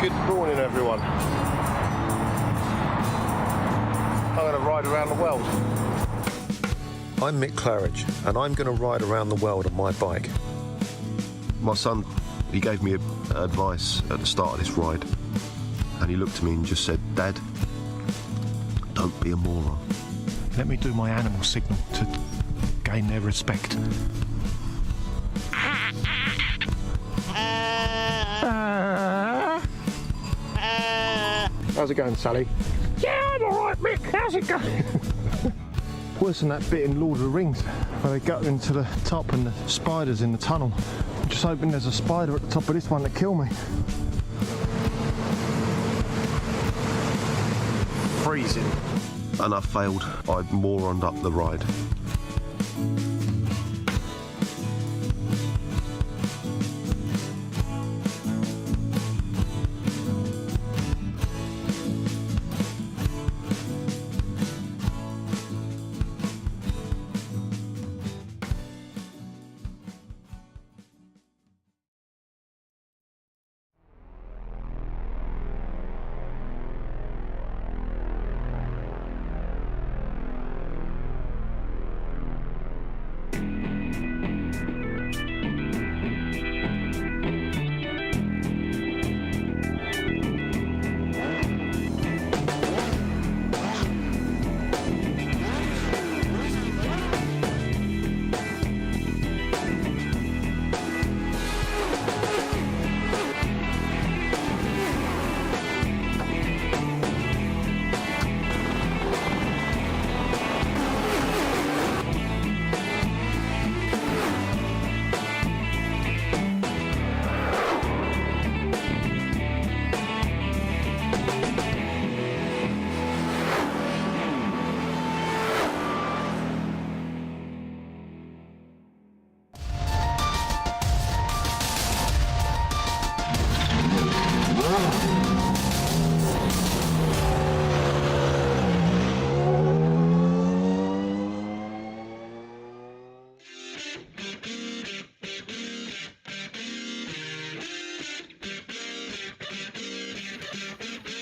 Good morning, everyone. I'm going to ride around the world. I'm Mick Claridge, and I'm going to ride around the world on my bike. My son, he gave me advice at the start of this ride, and he looked at me and just said, "Dad, don't be a moron." Let me do my animal signal to gain their respect. How's it going, Sally? Yeah, I'm alright, Mick. How's it going? Worse than that bit in Lord of the Rings where they go into the top and the spiders in the tunnel. I'm just hoping there's a spider at the top of this one to kill me. Freezing. And I failed. I moroned up the ride.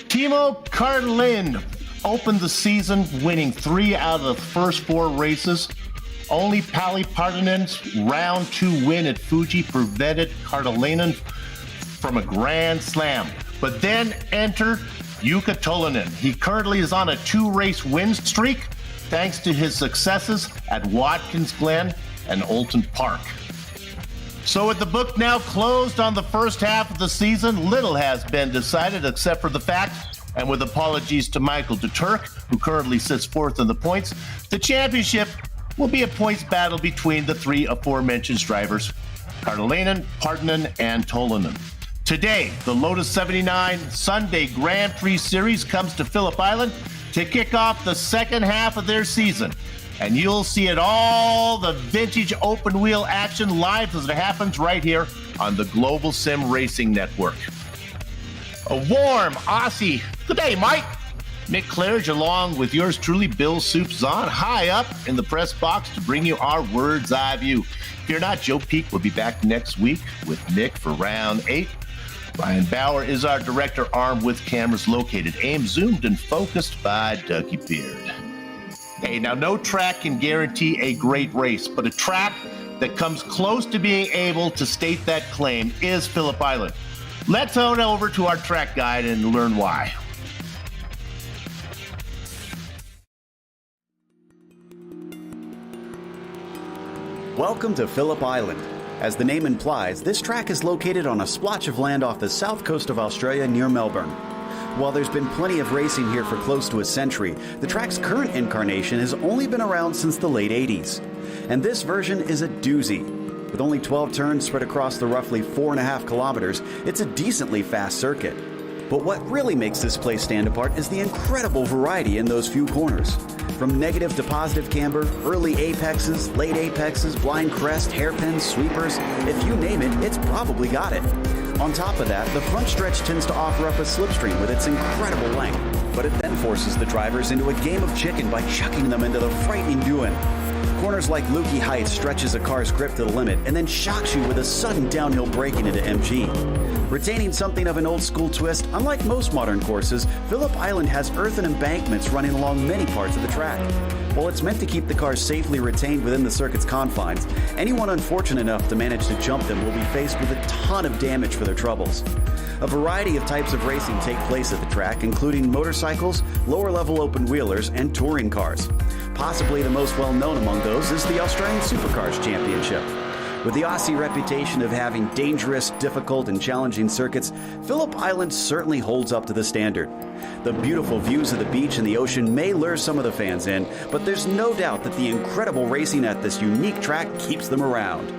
Timo Karlin opened the season winning 3 out of the first 4 races. Only Pali Partinen's round 2 win at Fuji prevented Karlinen from a grand slam. But then enter Jukka Tolvanen. He currently is on a 2-race win streak thanks to his successes at Watkins Glen and Oulton Park. So with the book now closed on the first half of the season, little has been decided except for the fact, and with apologies to Michael de Turk, who currently sits 4th in the points, the championship will be a points battle between the 3 aforementioned drivers, Karlinen, Partinen, and Tolvanen. Today, the Lotus 79 Sunday Grand Prix Series comes to Phillip Island to kick off the second half of their season. And you'll see it all, the vintage open wheel action live as it happens right here on the Global Sim Racing Network. A warm Aussie good day, Mike. Mick Claridge along with yours truly, Bill Soup Zahn, high up in the press box to bring you our bird's eye view. Fear not, Joe Peak will be back next week with Mick for round 8. Ryan Bauer is our director, armed with cameras located, aimed, zoomed, and focused by Dougie Beard. Hey, now no track can guarantee a great race, but a track that comes close to being able to state that claim is Phillip Island. Let's head over to our track guide and learn why. Welcome to Phillip Island. As the name implies, this track is located on a splotch of land off the south coast of Australia near Melbourne. While there's been plenty of racing here for close to a century, the track's current incarnation has only been around since the late 80s. And this version is a doozy. With only 12 turns spread across the roughly 4.5 kilometers, it's a decently fast circuit. But what really makes this place stand apart is the incredible variety in those few corners. From negative to positive camber, early apexes, late apexes, blind crest, hairpins, sweepers, if you name it, it's probably got it. On top of that, the front stretch tends to offer up a slipstream with its incredible length, but it then forces the drivers into a game of chicken by chucking them into the frightening Duen. corners like Lukey Heights stretches a car's grip to the limit and then shocks you with a sudden downhill braking into MG. Retaining something of an old-school twist, unlike most modern courses, Phillip Island has earthen embankments running along many parts of the track. While it's meant to keep the cars safely retained within the circuit's confines, anyone unfortunate enough to manage to jump them will be faced with a ton of damage for their troubles. A variety of types of racing take place at the track, including motorcycles, lower-level open-wheelers, and touring cars. Possibly the most well-known among those is the Australian Supercars Championship. With the Aussie reputation of having dangerous, difficult, and challenging circuits, Phillip Island certainly holds up to the standard. The beautiful views of the beach and the ocean may lure some of the fans in, but there's no doubt that the incredible racing at this unique track keeps them around.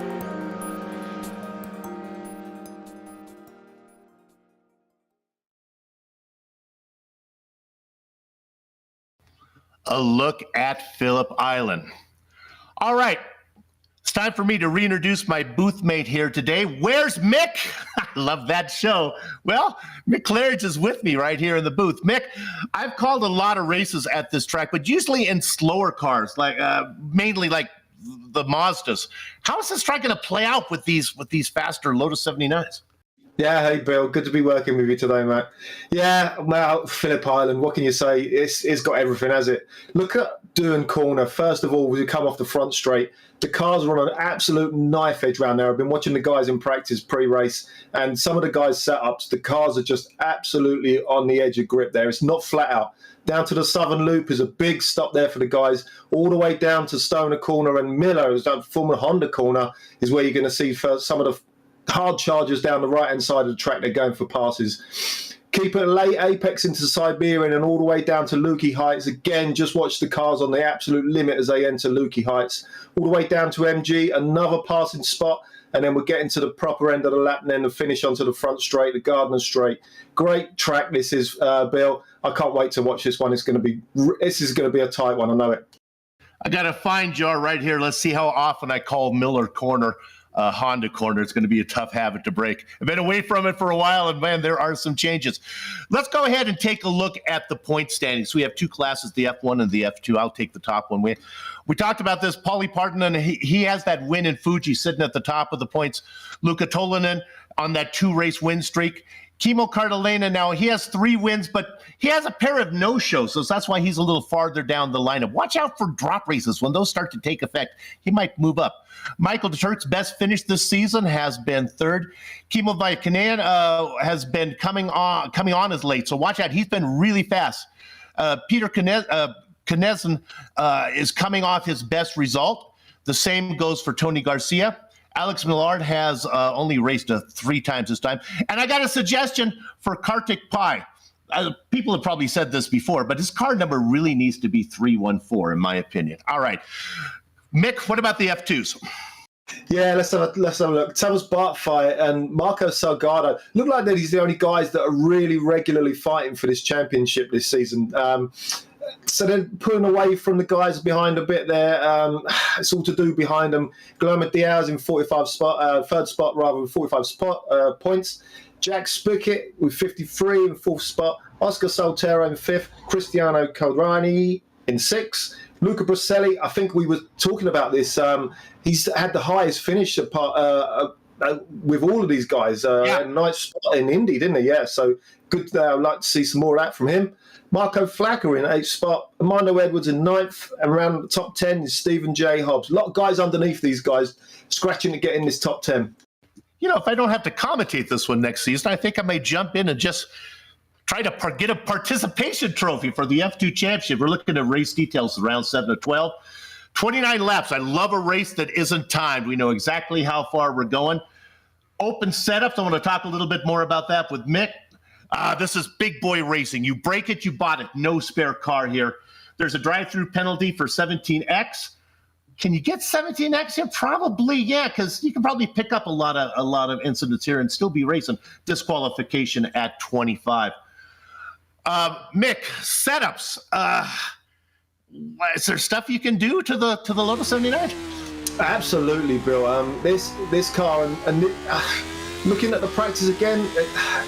A look at Phillip Island. All right. It's time for me to reintroduce my booth mate here today. Where's Mick? I love that show. Well, Mick Claridge is with me right here in the booth. Mick, I've called a lot of races at this track, but usually in slower cars, like mainly like the Mazdas. How is this track going to play out with these faster Lotus 79s? Yeah, hey Bill, good to be working with you today, mate. Yeah, well, Phillip Island, what can you say? It's got everything, has it? Look at Doon Corner. First of all, we come off the front straight. The cars are on an absolute knife edge round there. I've been watching the guys in practice pre-race, and some of the guys' setups, the cars are just absolutely on the edge of grip there. It's not flat out. Down to the Southern Loop is a big stop there for the guys. All the way down to Stoner Corner and Miller, as down former Honda Corner, is where you're going to see first some of the hard chargers down the right-hand side of the track. They're going for passes. Keep it late apex into Siberian and all the way down to Lukey Heights. Again, just watch the cars on the absolute limit as they enter Lukey Heights. All the way down to MG, another passing spot, and then we're getting to the proper end of the lap and then the finish onto the front straight, the Gardner Straight. Great track this is, Bill. I can't wait to watch this one. This is going to be a tight one, I know it. I got a fine jar right here. Let's see how often I call Miller Corner Honda Corner. It's going to be a tough habit to break. I've been away from it for a while, and man, there are some changes. Let's go ahead and take a look at the point standings. We have two classes, the F1 and the F2. I'll take the top one. We talked about this. Paulie Partanen, he has that win in Fuji sitting at the top of the points. Luka Tolanen on that 2-race win streak. Kimmo Kartalainen, now he has 3 wins, but he has a pair of no-shows, so that's why he's a little farther down the lineup. Watch out for drop races. When those start to take effect, he might move up. Michael Deturk's best finish this season has been 3rd. Kimmo Vaikunen has been coming on as late, so watch out. He's been really fast. Peter Knezen is coming off his best result. The same goes for Tony Garcia. Alex Millard has only raced 3 times this time. And I got a suggestion for Kartik Pai. People have probably said this before, but his car number really needs to be 314, in my opinion. All right. Mick, what about the F2s? Yeah, let's have a look. Thomas Bartfight and Marco Salgado look like they're the only guys that are really regularly fighting for this championship this season. So they're pulling away from the guys behind a bit there. It's all to do behind them. Guillermo Diaz in 45 spot, 3rd spot rather than 45 points. Jack Spickett with 53 in 4th spot. Oscar Soltero in 5th. Cristiano Colrani in 6th. Luca Brusselli, I think we were talking about this. He's had the highest finish with all of these guys. A nice spot in Indy, didn't he? Yeah, so good. I'd like to see some more of that from him. Marco Flacker in 8th spot. Armando Edwards in 9th. And around the top 10 is Stephen J. Hobbs. A lot of guys underneath these guys scratching to get in this top 10. You know, if I don't have to commentate this one next season, I think I may jump in and just try to get a participation trophy for the F2 Championship. We're looking at race details around 7 to 12. 29 laps. I love a race that isn't timed. We know exactly how far we're going. Open setups. I want to talk a little bit more about that with Mick. This is big boy racing. You break it, you bought it. No spare car here. There's a drive-through penalty for 17X. Can you get 17X here? Probably, yeah, because you can probably pick up a lot of incidents here and still be racing. Disqualification at 25. Mick, setups. Is there stuff you can do to the Lotus 79? Absolutely, Bill. This car and looking at the practice again,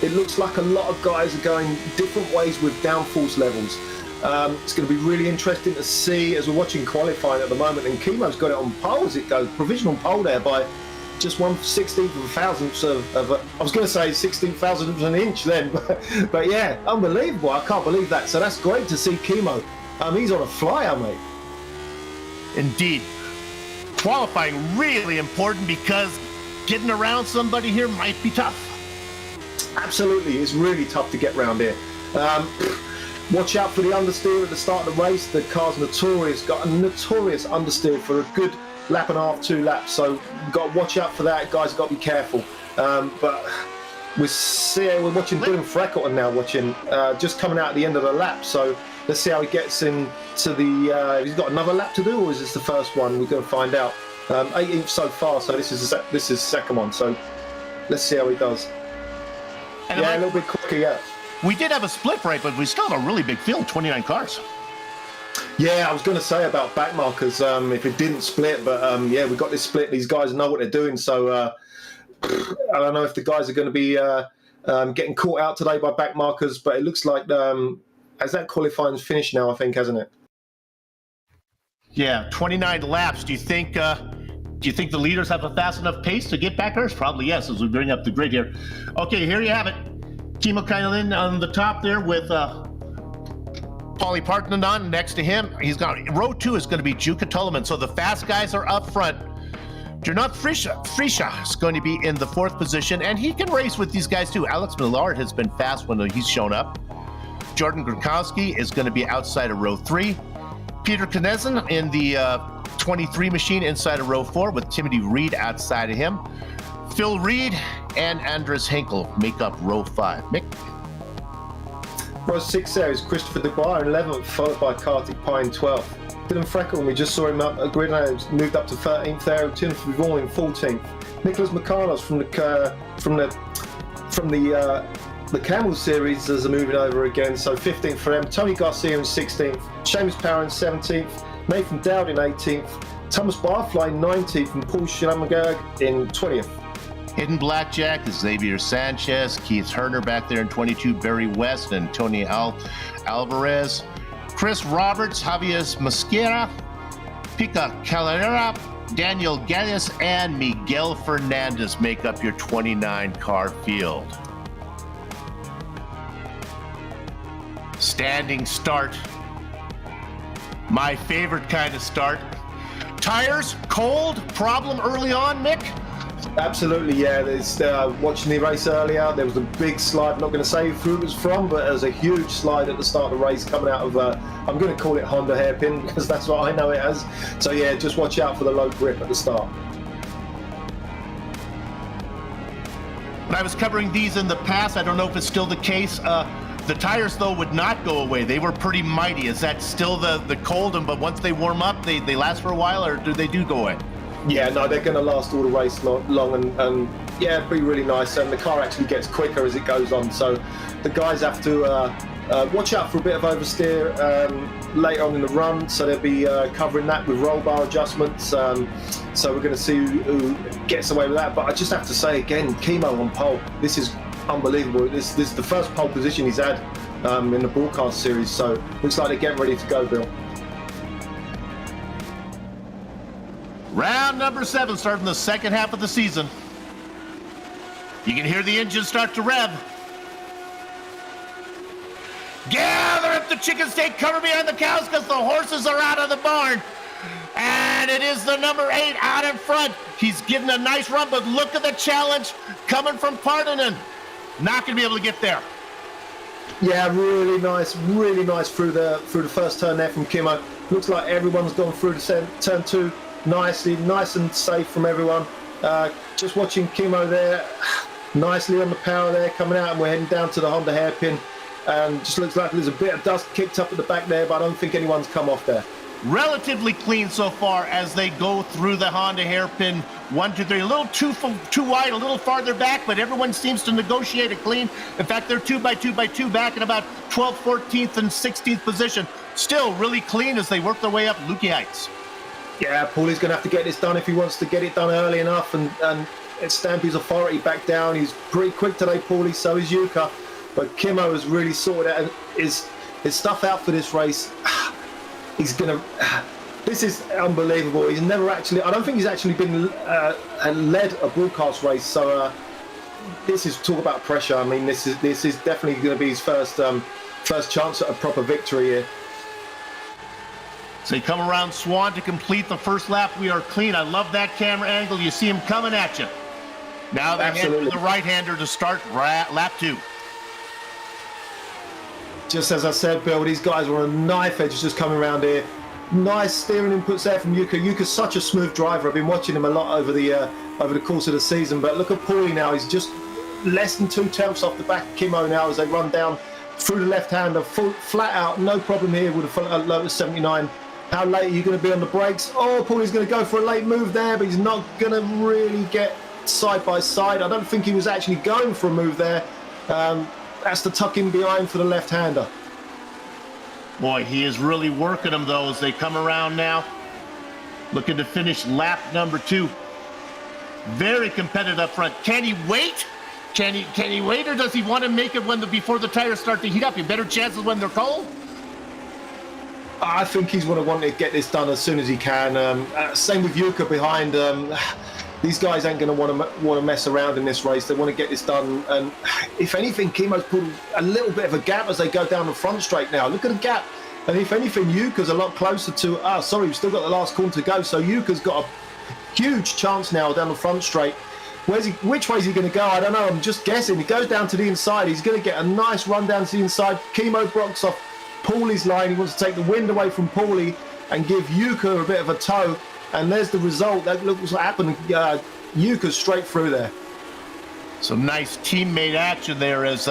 it looks like a lot of guys are going different ways with downforce levels. It's going to be really interesting to see as we're watching qualifying at the moment, and Kimo's got it on pole as it goes, provisional pole there by just 1/16th of a thousandth of I was going to say 16,000th of an inch then, but yeah, unbelievable. I can't believe that. So that's great to see Kimo. He's on a flyer, mate. Indeed. Qualifying really important because getting around somebody here might be tough. Absolutely, it's really tough to get round here. Watch out for the understeer at the start of the race. The car's got a notorious understeer for a good lap and a half, 2 laps. So you've got to watch out for that, guys. Got to be careful. But we're watching Dylan Freckleton now, just coming out at the end of the lap. So let's see how he gets into the. He's got another lap to do, or is this the first one? We're going to find out. 18th so far, so this is the second one. So let's see how he does. And yeah, a little bit quicker, yeah. We did have a split break, but we still have a really big field, 29 cars. Yeah, I was going to say about back markers, if it didn't split, but yeah, we got this split. These guys know what they're doing, so I don't know if the guys are going to be getting caught out today by back markers, but it looks like as that qualifying's finished now, I think, hasn't it? Yeah, 29 laps. Do you think the leaders have a fast enough pace to get back there? Probably yes, as we bring up the grid here. Okay, here you have it. Kimo Kylan on the top there with Paulie Partonen on next to him. He's got row 2 is going to be Juka Tolleman. So the fast guys are up front. Gernot Frischa is going to be in the 4th position, and he can race with these guys too. Alex Millard has been fast when he's shown up. Jordan Gronkowski is going to be outside of row 3. Peter Knesen in the 23 machine inside of row 4 with Timothy Reed outside of him. Phil Reed and Andres Henkel make up row 5. Mick? Row 6 there is Christopher DeBar in 11th, followed by Kartik Pine 12th. Dylan Freckle, we just saw him up a grid now, moved up to 13th there. Timothy Vaughan in 14th. Nicholas McCarlos from the Camel Series is moving over again, so 15th for them. Tony Garcia in 16th. Seamus Power in 17th. Nathan Dowd in 18th. Thomas Barfly in 19th, and Paul Schlammerberg in 20th. Hidden Blackjack is Xavier Sanchez, Keith Turner back there in 22, Barry West and Tony Alvarez. Chris Roberts, Javier Mosquera, Pica Calera, Daniel Gallis, and Miguel Fernandez make up your 29-car field. Standing start. My favorite kind of start. Tires, cold, problem early on, Mick? Absolutely, yeah. There's watching the race earlier, there was a big slide. I'm not going to say who it was from, but there was a huge slide at the start of the race coming out of, I'm going to call it Honda hairpin because that's what I know it as. So yeah, just watch out for the low grip at the start. When I was covering these in the past, I don't know if it's still the case. The tires, though, would not go away. They were pretty mighty. Is that still the cold? But once they warm up, they last for a while, or do they go away? Yeah, no, they're going to last all the race long and yeah, it'd be really nice. And the car actually gets quicker as it goes on. So the guys have to watch out for a bit of oversteer later on in the run. So they'll be covering that with roll bar adjustments. So we're going to see who gets away with that. But I just have to say again, Kimo on pole. This is unbelievable. This is the first pole position he's had in the broadcast series. So looks like they're getting ready to go, Bill. Round number 7, starting the second half of the season. You can hear the engine start to rev. Gather up the chicken steak, cover behind the cows because the horses are out of the barn. And it is the number 8 out in front. He's getting a nice run, but look at the challenge coming from Partonen. Not going to be able to get there. Yeah, really nice through the first turn there from Kimo. Looks like everyone's gone through the turn 2 nicely, nice and safe from everyone. Just watching Kimo there, nicely on the power there coming out, and we're heading down to the Honda hairpin. And just looks like there's a bit of dust kicked up at the back there, but I don't think anyone's come off there. Relatively clean so far as they go through the Honda hairpin. 1, 2, 3, a little too wide, a little farther back, but everyone seems to negotiate it clean. In fact, they're 2 by 2 by 2 back in about 12th, 14th, and 16th position. Still really clean as they work their way up Lukey Heights. Yeah, Paulie's going to have to get this done if he wants to get it done early enough and stamp his authority back down. He's pretty quick today, Paulie, so is Yuka. But Kimo has really sorted out his his stuff out for this race. He's gonna. This is unbelievable. He's never actually. I don't think he's actually been led a broadcast race. So this is talk about pressure. I mean, this is definitely going to be his first chance at a proper victory here. So you come around Swan to complete the first lap. We are clean. I love that camera angle. You see him coming at you. Now they head to the right-hander to start lap 2. Just as I said, Bill, these guys were on a knife edge just coming around here. Nice steering inputs there from Yuka. Yuka's such a smooth driver. I've been watching him a lot over the course of the season. But look at Paulie now. He's just less than 2 tenths off the back of Kimmo now as they run down through the left-hander. Flat out, no problem here with a Lotus 79. How late are you going to be on the brakes? Oh, Paulie's going to go for a late move there, but he's not going to really get side by side. I don't think he was actually going for a move there. That's to tuck in behind for the left-hander. Boy, he is really working them, though, as they come around now. Looking to finish lap number 2. Very competitive up front. Can he wait? Can he wait, or does he want to make it before the tires start to heat up? You better chances when they're cold? I think he's going to want to get this done as soon as he can. Same with Yuka behind. These guys ain't going to want to mess around in this race. They want to get this done. And if anything, Kimmo's put a little bit of a gap as they go down the front straight now. Look at the gap. And if anything, Yuka's a lot closer to... sorry, we've still got the last corner to go. So Yuka's got a huge chance now down the front straight. Which way is he going to go? I don't know. I'm just guessing. He goes down to the inside. He's going to get a nice run down to the inside. Kimmo blocks off Paulie's line. He wants to take the wind away from Paulie and give Yuka a bit of a tow. And there's the result. That looks what happened. Yuka's straight through there. Some nice teammate action there as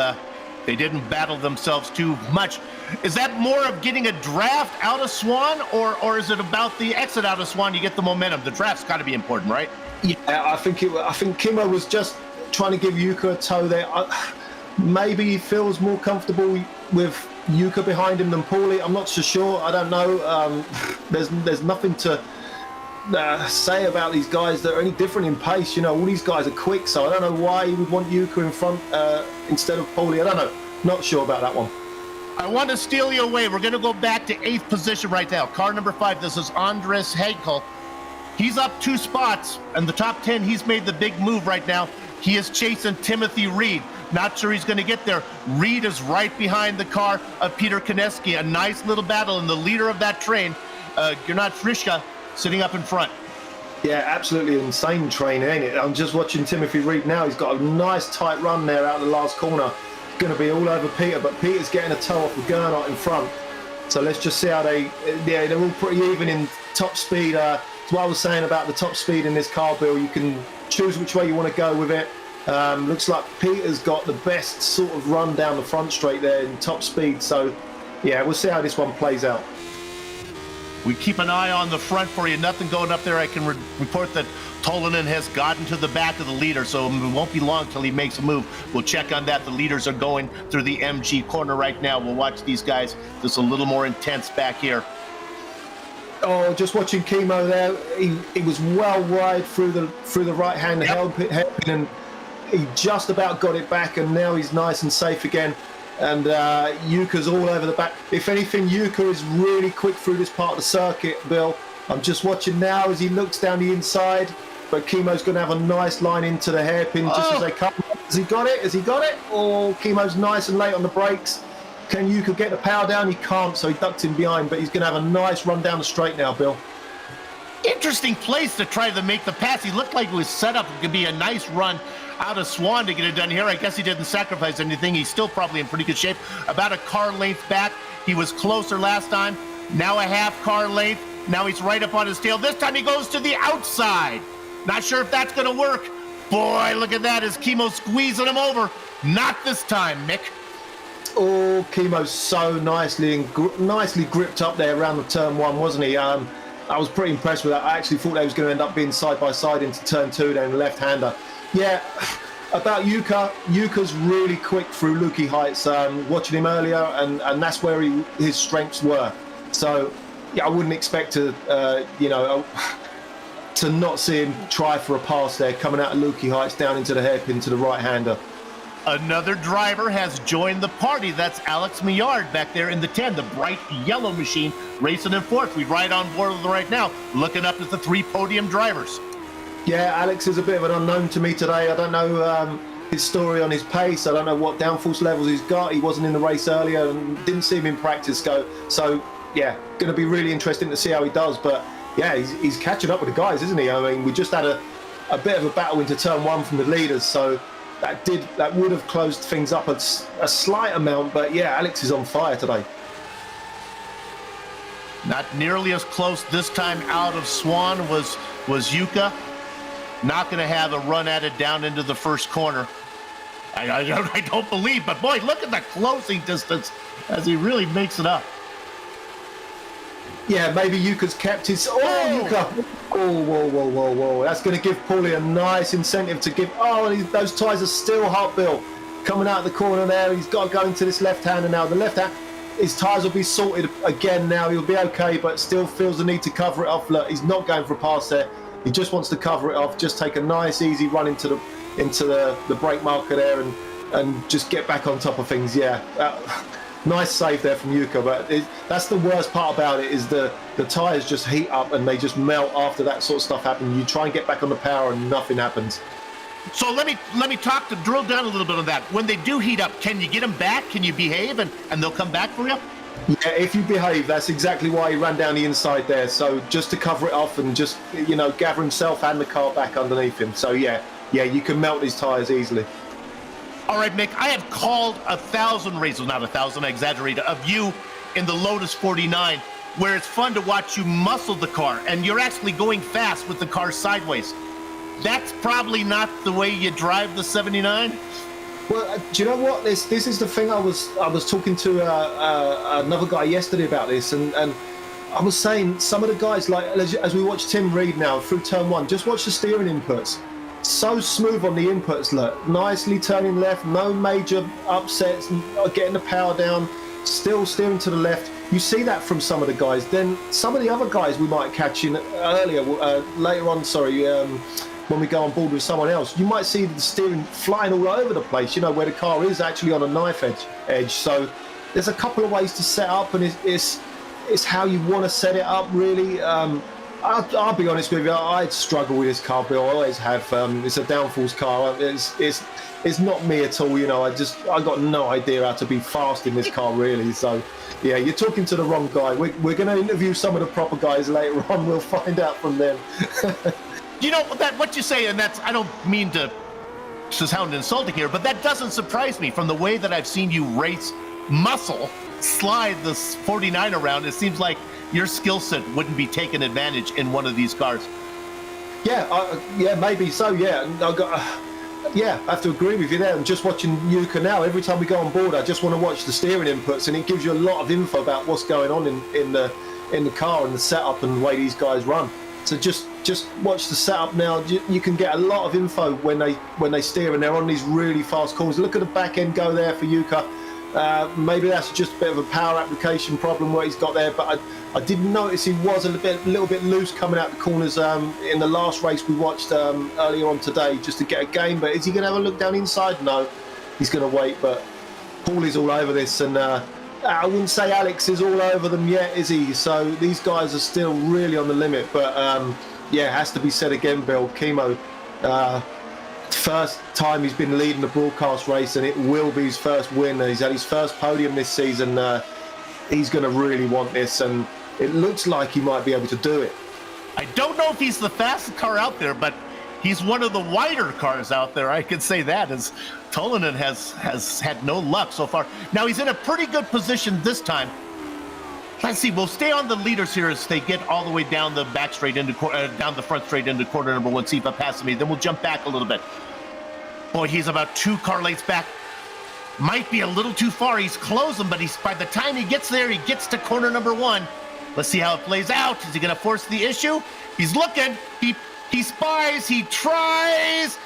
they didn't battle themselves too much. Is that more of getting a draft out of Swan, or is it about the exit out of Swan? You get the momentum. The draft's got to be important, right? Yeah, I think Kimmo was just trying to give Yuka a tow there. Maybe he feels more comfortable with Yuka behind him than Paulie. I'm not so sure. I don't know. There's nothing to say about these guys that are any different in pace. You know, all these guys are quick, so I don't know why you would want Yuka in front instead of Paulie. I don't know. Not sure about that one. I want to steal you away. We're going to go back to 8th position right now. Car number 5. This is Andres Hegel. He's up 2 spots, and the top 10, he's made the big move right now. He is chasing Timothy Reed. Not sure he's going to get there. Reed is right behind the car of Peter Koneski. A nice little battle, and the leader of that train, Gernot Frischka, sitting up in front. Yeah, absolutely insane train, ain't it? I'm just watching Timothy Reed now. He's got a nice tight run there out of the last corner. Going to be all over Peter, but Peter's getting a tow off of Gernot in front. So let's just see how they're all pretty even in top speed. That's what I was saying about the top speed in this car, Bill. You can choose which way you want to go with it. Looks like Peter's got the best sort of run down the front straight there in top speed. So, yeah, we'll see how this one plays out. We keep an eye on the front for you. Nothing going up there. I can report that Tolanen has gotten to the back of the leader, so it won't be long till he makes a move. We'll check on that. The leaders are going through the MG corner right now. We'll watch these guys just a little more intense back here. Oh, just watching Kimmo there. He was well wide through the right hand hairpin, and he just about got it back, and now he's nice and safe again. And Yuka's all over the back. If anything, Yuka is really quick through this part of the circuit, Bill. I'm just watching now as he looks down the inside, but Kimmo's going to have a nice line into the hairpin just as they come. Has he got it? Has he got it? Oh, Kimmo's nice and late on the brakes. Can Yuka get the power down? He can't, so he ducked in behind, but he's going to have a nice run down the straight now, Bill. Interesting place to try to make the pass. He looked like it was set up. It could be a nice run out of Swan to get it done here. I guess he didn't sacrifice anything. He's still probably in pretty good shape. About a car length back. He was closer last time. Now a half car length. Now he's right up on his tail. This time he goes to the outside. Not sure if that's going to work. Boy, look at that as Kimmo squeezing him over. Not this time, Mick. Oh, Kimmo's so nicely gripped up there around the turn 1, wasn't he? I was pretty impressed with that. I actually thought they was going to end up being side by side into turn 2 there in the left-hander. Yeah, about Yuka's really quick through Lukey Heights. Watching him earlier, and that's where his strengths were. So, yeah, I wouldn't expect to, to not see him try for a pass there, coming out of Lukey Heights down into the hairpin to the right-hander. Another driver has joined the party. That's Alex Millard back there in the 10, the bright yellow machine racing in fourth. We ride on board with them right now, looking up at the 3 podium drivers. Yeah, Alex is a bit of an unknown to me today. I don't know his story on his pace. I don't know what downforce levels he's got. He wasn't in the race earlier and didn't see him in practice go. So, yeah, going to be really interesting to see how he does. But, yeah, he's catching up with the guys, isn't he? I mean, we just had a bit of a battle into turn 1 from the leaders, so that would have closed things up a slight amount. But, yeah, Alex is on fire today. Not nearly as close this time out of Swan was Yuka. Not going to have a run at it down into the first corner. I don't believe, but boy, look at the closing distance as he really makes it up. Yeah, maybe Yuka's kept his... Oh, Yuka! Oh, whoa. That's going to give Paulie a nice incentive to give... Oh, those tyres are still hot, Bill. Coming out of the corner there, he's got to go into this left-hander now. The left hand, his tyres will be sorted again now. He'll be okay, but still feels the need to cover it off. Look, he's not going for a pass there. He just wants to cover it off, just take a nice, easy run into the brake marker there and just get back on top of things. Yeah, nice save there from Yuka, but that's the worst part about it is the tyres just heat up and they just melt after that sort of stuff happens. You try and get back on the power and nothing happens. So let me drill down a little bit on that. When they do heat up, can you get them back? Can you behave and they'll come back for you? Yeah, if you behave, that's exactly why he ran down the inside there. So just to cover it off and just, gather himself and the car back underneath him. So yeah, you can melt these tyres easily. All right, Mick, I have called 1,000 races, not 1,000, I exaggerated, of you in the Lotus 49, where it's fun to watch you muscle the car, and you're actually going fast with the car sideways. That's probably not the way you drive the 79? Well, do you know what? This is the thing. I was talking to another guy yesterday about this, and I was saying some of the guys, like as we watch Tim Reed now through turn 1, just watch the steering inputs. So smooth on the inputs, look, nicely turning left, no major upsets, getting the power down, still steering to the left. You see that from some of the guys. Then some of the other guys we might catch in later on. When we go on board with someone else, you might see the steering flying all over the place, where the car is actually on a knife edge. So there's a couple of ways to set up, and it's how you want to set it up, really. I'll be honest with you, I'd struggle with this car, Bill. I always have. It's a downforce car. It's not me at all, I got no idea how to be fast in this car, really. So, yeah, you're talking to the wrong guy. We're going to interview some of the proper guys later on. We'll find out from them. What you say, and that's, I don't mean to sound insulting here, but that doesn't surprise me from the way that I've seen you race, slide this 49 around. It seems like your skill set wouldn't be taken advantage in one of these cars. Yeah, maybe so. Yeah, I have to agree with you there. I'm just watching Yuka now. Every time we go on board, I just want to watch the steering inputs, and it gives you a lot of info about what's going on in the car and the setup and the way these guys run. So just watch the setup now. You can get a lot of info when they steer and they're on these really fast corners. Look at the back end go there for Yuka. Maybe that's just a bit of a power application problem what he's got there, but I did notice he was a little bit loose coming out the corners in the last race we watched earlier on today, just to get a game. But is he going to have a look down inside? No, he's going to wait. But Paulie's all over this, and I wouldn't say Alex is all over them yet, is he? So these guys are still really on the limit. But yeah, it has to be said again, Bill. Chemo, first time he's been leading the broadcast race, and it will be his first win. He's had his first podium this season. He's going to really want this, and it looks like he might be able to do it. I don't know if he's the fastest car out there, but he's one of the wider cars out there. I can say that, as Tolanen has had no luck so far. Now he's in a pretty good position this time. Let's see. We'll stay on the leaders here as they get all the way down the back straight into down the front straight into corner number 1. See if it passes me. Then we'll jump back a little bit. Boy, he's about 2 car lengths back. Might be a little too far. He's closing, but by the time he gets there, he gets to corner number 1. Let's see how it plays out. Is he going to force the issue? He's looking. He spies. He tries,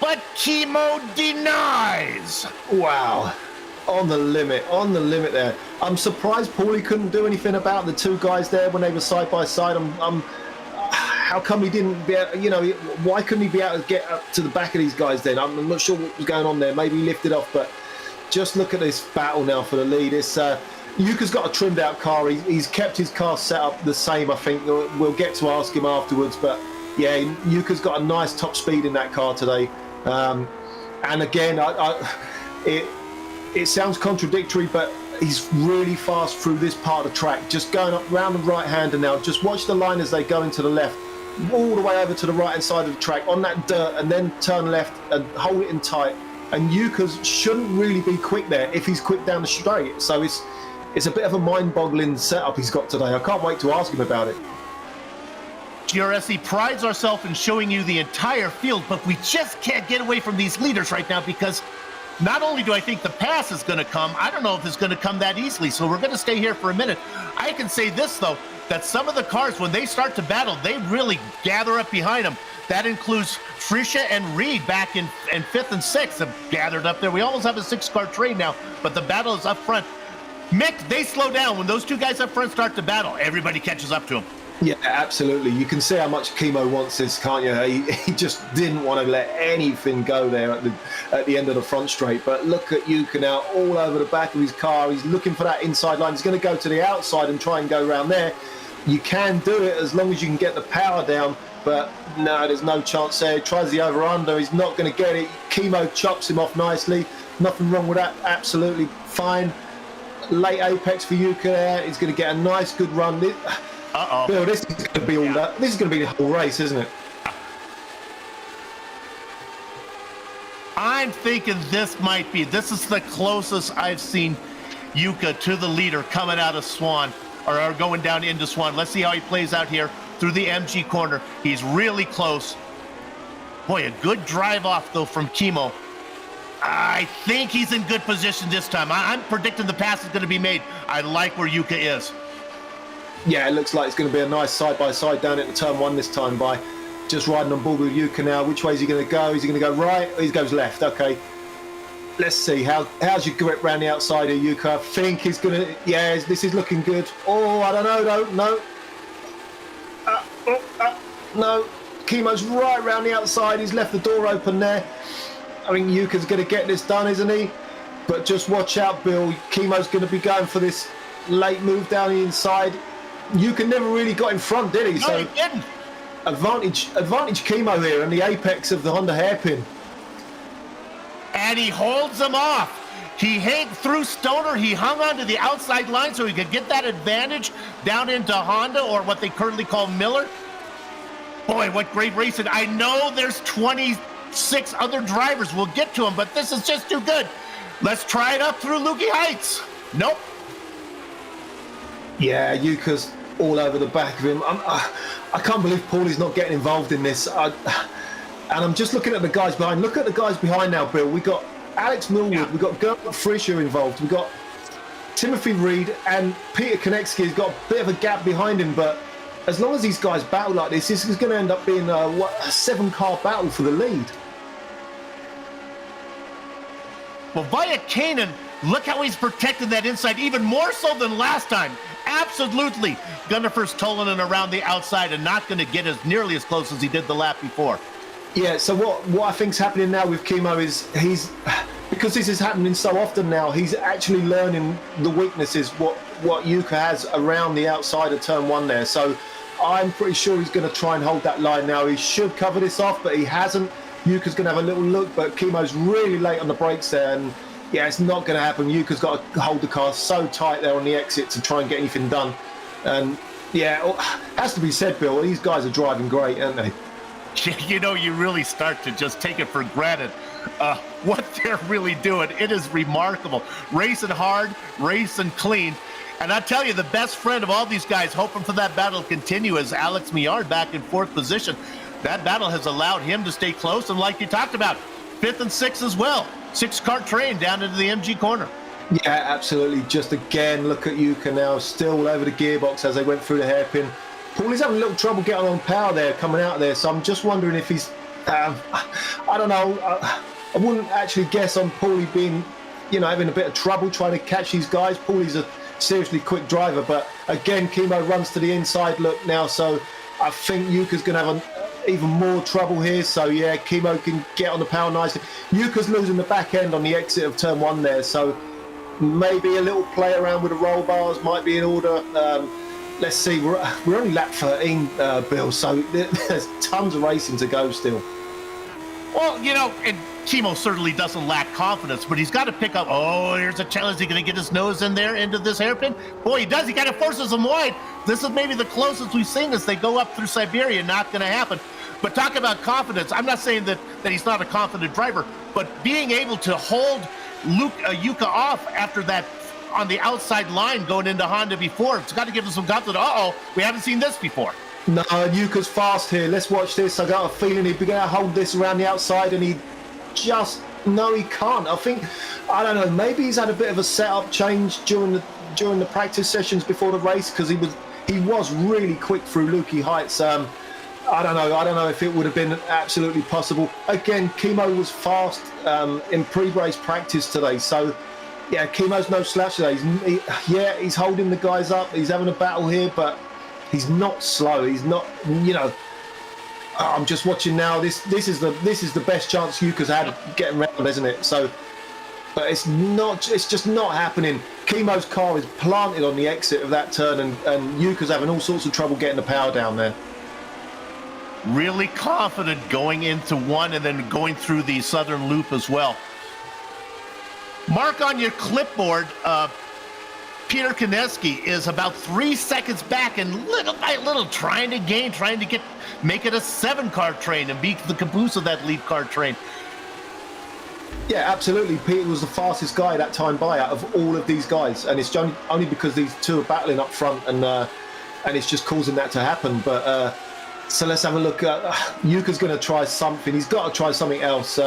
but Chemo denies. Wow. On the limit there. I'm surprised Paulie couldn't do anything about the 2 guys there when they were side by side. how come he didn't be able, why couldn't he be able to get up to the back of these guys then? I'm not sure what was going on there. Maybe he lifted off, but just look at this battle now for the lead. It's Yuka's got a trimmed out car. He's kept his car set up the same, I think. We'll get to ask him afterwards, but yeah, Yuka's got a nice top speed in that car today. And again, it sounds contradictory, but he's really fast through this part of the track, just going up round the right-hander now. Just watch the line as they go into the left, all the way over to the right-hand side of the track on that dirt, and then turn left and hold it in tight. And Yuka's shouldn't really be quick there if he's quick down the straight. So it's a bit of a mind-boggling setup he's got today. I can't wait to ask him about it. GRSE prides ourselves in showing you the entire field, but we just can't get away from these leaders right now, because not only do I think the pass is going to come, I don't know if it's going to come that easily, so we're going to stay here for a minute. I can say this, though, that some of the cars, when they start to battle, they really gather up behind them. That includes Frisha and Reed back in 5th and 6th have gathered up there. We almost have a 6-car train now, but the battle is up front. Mick, they slow down. When those two guys up front start to battle, everybody catches up to them. Yeah, absolutely. You can see how much Chemo wants this, can't you? He just didn't want to let anything go there at the end of the front straight. But look at Yuka now, all over the back of his car. He's looking for that inside line. He's going to go to the outside and try and go around there. You can do it as long as you can get the power down. But no, there's no chance there. He tries the over-under. He's not going to get it. Chemo chops him off nicely. Nothing wrong with that. Absolutely fine. Late apex for Yuka there. He's going to get a nice, good run. Bill, this is going to be all that. This is going to be the whole race, isn't it? I'm thinking this is the closest I've seen Yuka to the leader coming out of Swan, or going down into Swan. Let's see how he plays out here through the MG corner. He's really close. Boy, a good drive off, though, from Chemo. I think he's in good position this time. I'm predicting the pass is going to be made. I like where Yuka is. Yeah, it looks like it's going to be a nice side-by-side down at the turn 1 this time by just riding on board with Yuka now. Which way is he going to go? Is he going to go right or he goes left? Okay. Let's see. How's your grip around the outside of Yuka? I think he's going to... Yeah, this is looking good. Oh, I don't know, though. No. No. Chemo's right around the outside. He's left the door open there. I think Yuka's going to get this done, isn't he? But just watch out, Bill. Chemo's going to be going for this late move down the inside. Yuka never really got in front, did he? No, so he didn't. Advantage Chemo here and the apex of the Honda hairpin. And he holds him off. He hit through Stoner. He hung onto the outside line so he could get that advantage down into Honda, or what they currently call Miller. Boy, what great racing. I know there's 26 other drivers. We'll get to them, but this is just too good. Let's try it up through Lukey Heights. Nope. Yeah, Yuka's all over the back of him. I can't believe Paulie's not getting involved in this. And I'm just looking at the guys behind. Look at the guys behind now, Bill. We've got Alex Millwood. We've got Gert Frischer involved. We've got Timothy Reed, and Peter Konecki has got a bit of a gap behind him. But as long as these guys battle like this is going to end up being a 7-car battle for the lead. Well, via Kanan, look how he's protecting that inside, even more so than last time. Absolutely. Gunnifer's Tolanen around the outside and not going to get as nearly as close as he did the lap before. Yeah, so what I think's happening now with Chemo is because this is happening so often now, he's actually learning the weaknesses, what Yuka has around the outside of turn 1 there. So I'm pretty sure he's going to try and hold that line now. He should cover this off, but he hasn't. Yuka's going to have a little look, but Chemo's really late on the brakes there, and yeah, it's not going to happen. Yuka's got to hold the car so tight there on the exit to try and get anything done. And yeah, has to be said, Bill, these guys are driving great, aren't they? You know, you really start to just take it for granted what they're really doing. It is remarkable. Racing hard, racing clean. And I tell you, the best friend of all these guys hoping for that battle to continue is Alex Millard back in 4th position. That battle has allowed him to stay close, and like you talked about, 5th and 6th as well. 6-car train down into the MG corner. Yeah, absolutely. Just again, look at Yuka now, still all over the gearbox as they went through the hairpin. Paulie's having a little trouble getting on power there, coming out there, so I'm just wondering if he's... I don't know. I wouldn't actually guess on Paulie being, having a bit of trouble trying to catch these guys. Paulie's a seriously quick driver, but again, Chemo runs to the inside look now, so I think Yuka's going to have even more trouble here. So, yeah, Kimo can get on the power nicely. Yuka's losing the back end on the exit of turn 1 there. So maybe a little play around with the roll bars might be in order. Let's see. We're only lap 13, Bill. So there's tons of racing to go still. Well, you know, and Kimo certainly doesn't lack confidence, but he's got to pick up. Oh, here's a challenge. Is he going to get his nose in there into this hairpin? Boy, he does. He kind of forces him wide. This is maybe the closest we've seen as they go up through Siberia. Not going to happen. But talk about confidence. I'm not saying that he's not a confident driver, but being able to hold Yuka off after that on the outside line going into Honda before, it's got to give him some confidence. Uh-oh, we haven't seen this before. No, Yuka's fast here. Let's watch this. I got a feeling he'd be going to hold this around the outside, and he can't. I don't know, maybe he's had a bit of a setup change during the practice sessions before the race, because he was really quick through Lukey Heights. I don't know if it would have been absolutely possible. Again, Kimo was fast in pre-race practice today, so yeah, Kimo's no slouch today. He's holding the guys up. He's having a battle here, but he's not slow. He's not, I'm just watching now. This is the best chance Yuka's had of getting round, isn't it? So, but it's just not happening. Kimo's car is planted on the exit of that turn, and Yuka's having all sorts of trouble getting the power down there. Really confident going into 1 and then going through the southern loop as well. Mark on your clipboard, Peter Koneski is about 3 seconds back, and little by little trying to make it a 7-car train and be the caboose of that lead car train. Yeah, absolutely. Peter was the fastest guy that time by out of all of these guys, and it's only because these two are battling up front, and it's just causing that to happen. But so let's have a look. Yuka's going to try something. He's got to try something else.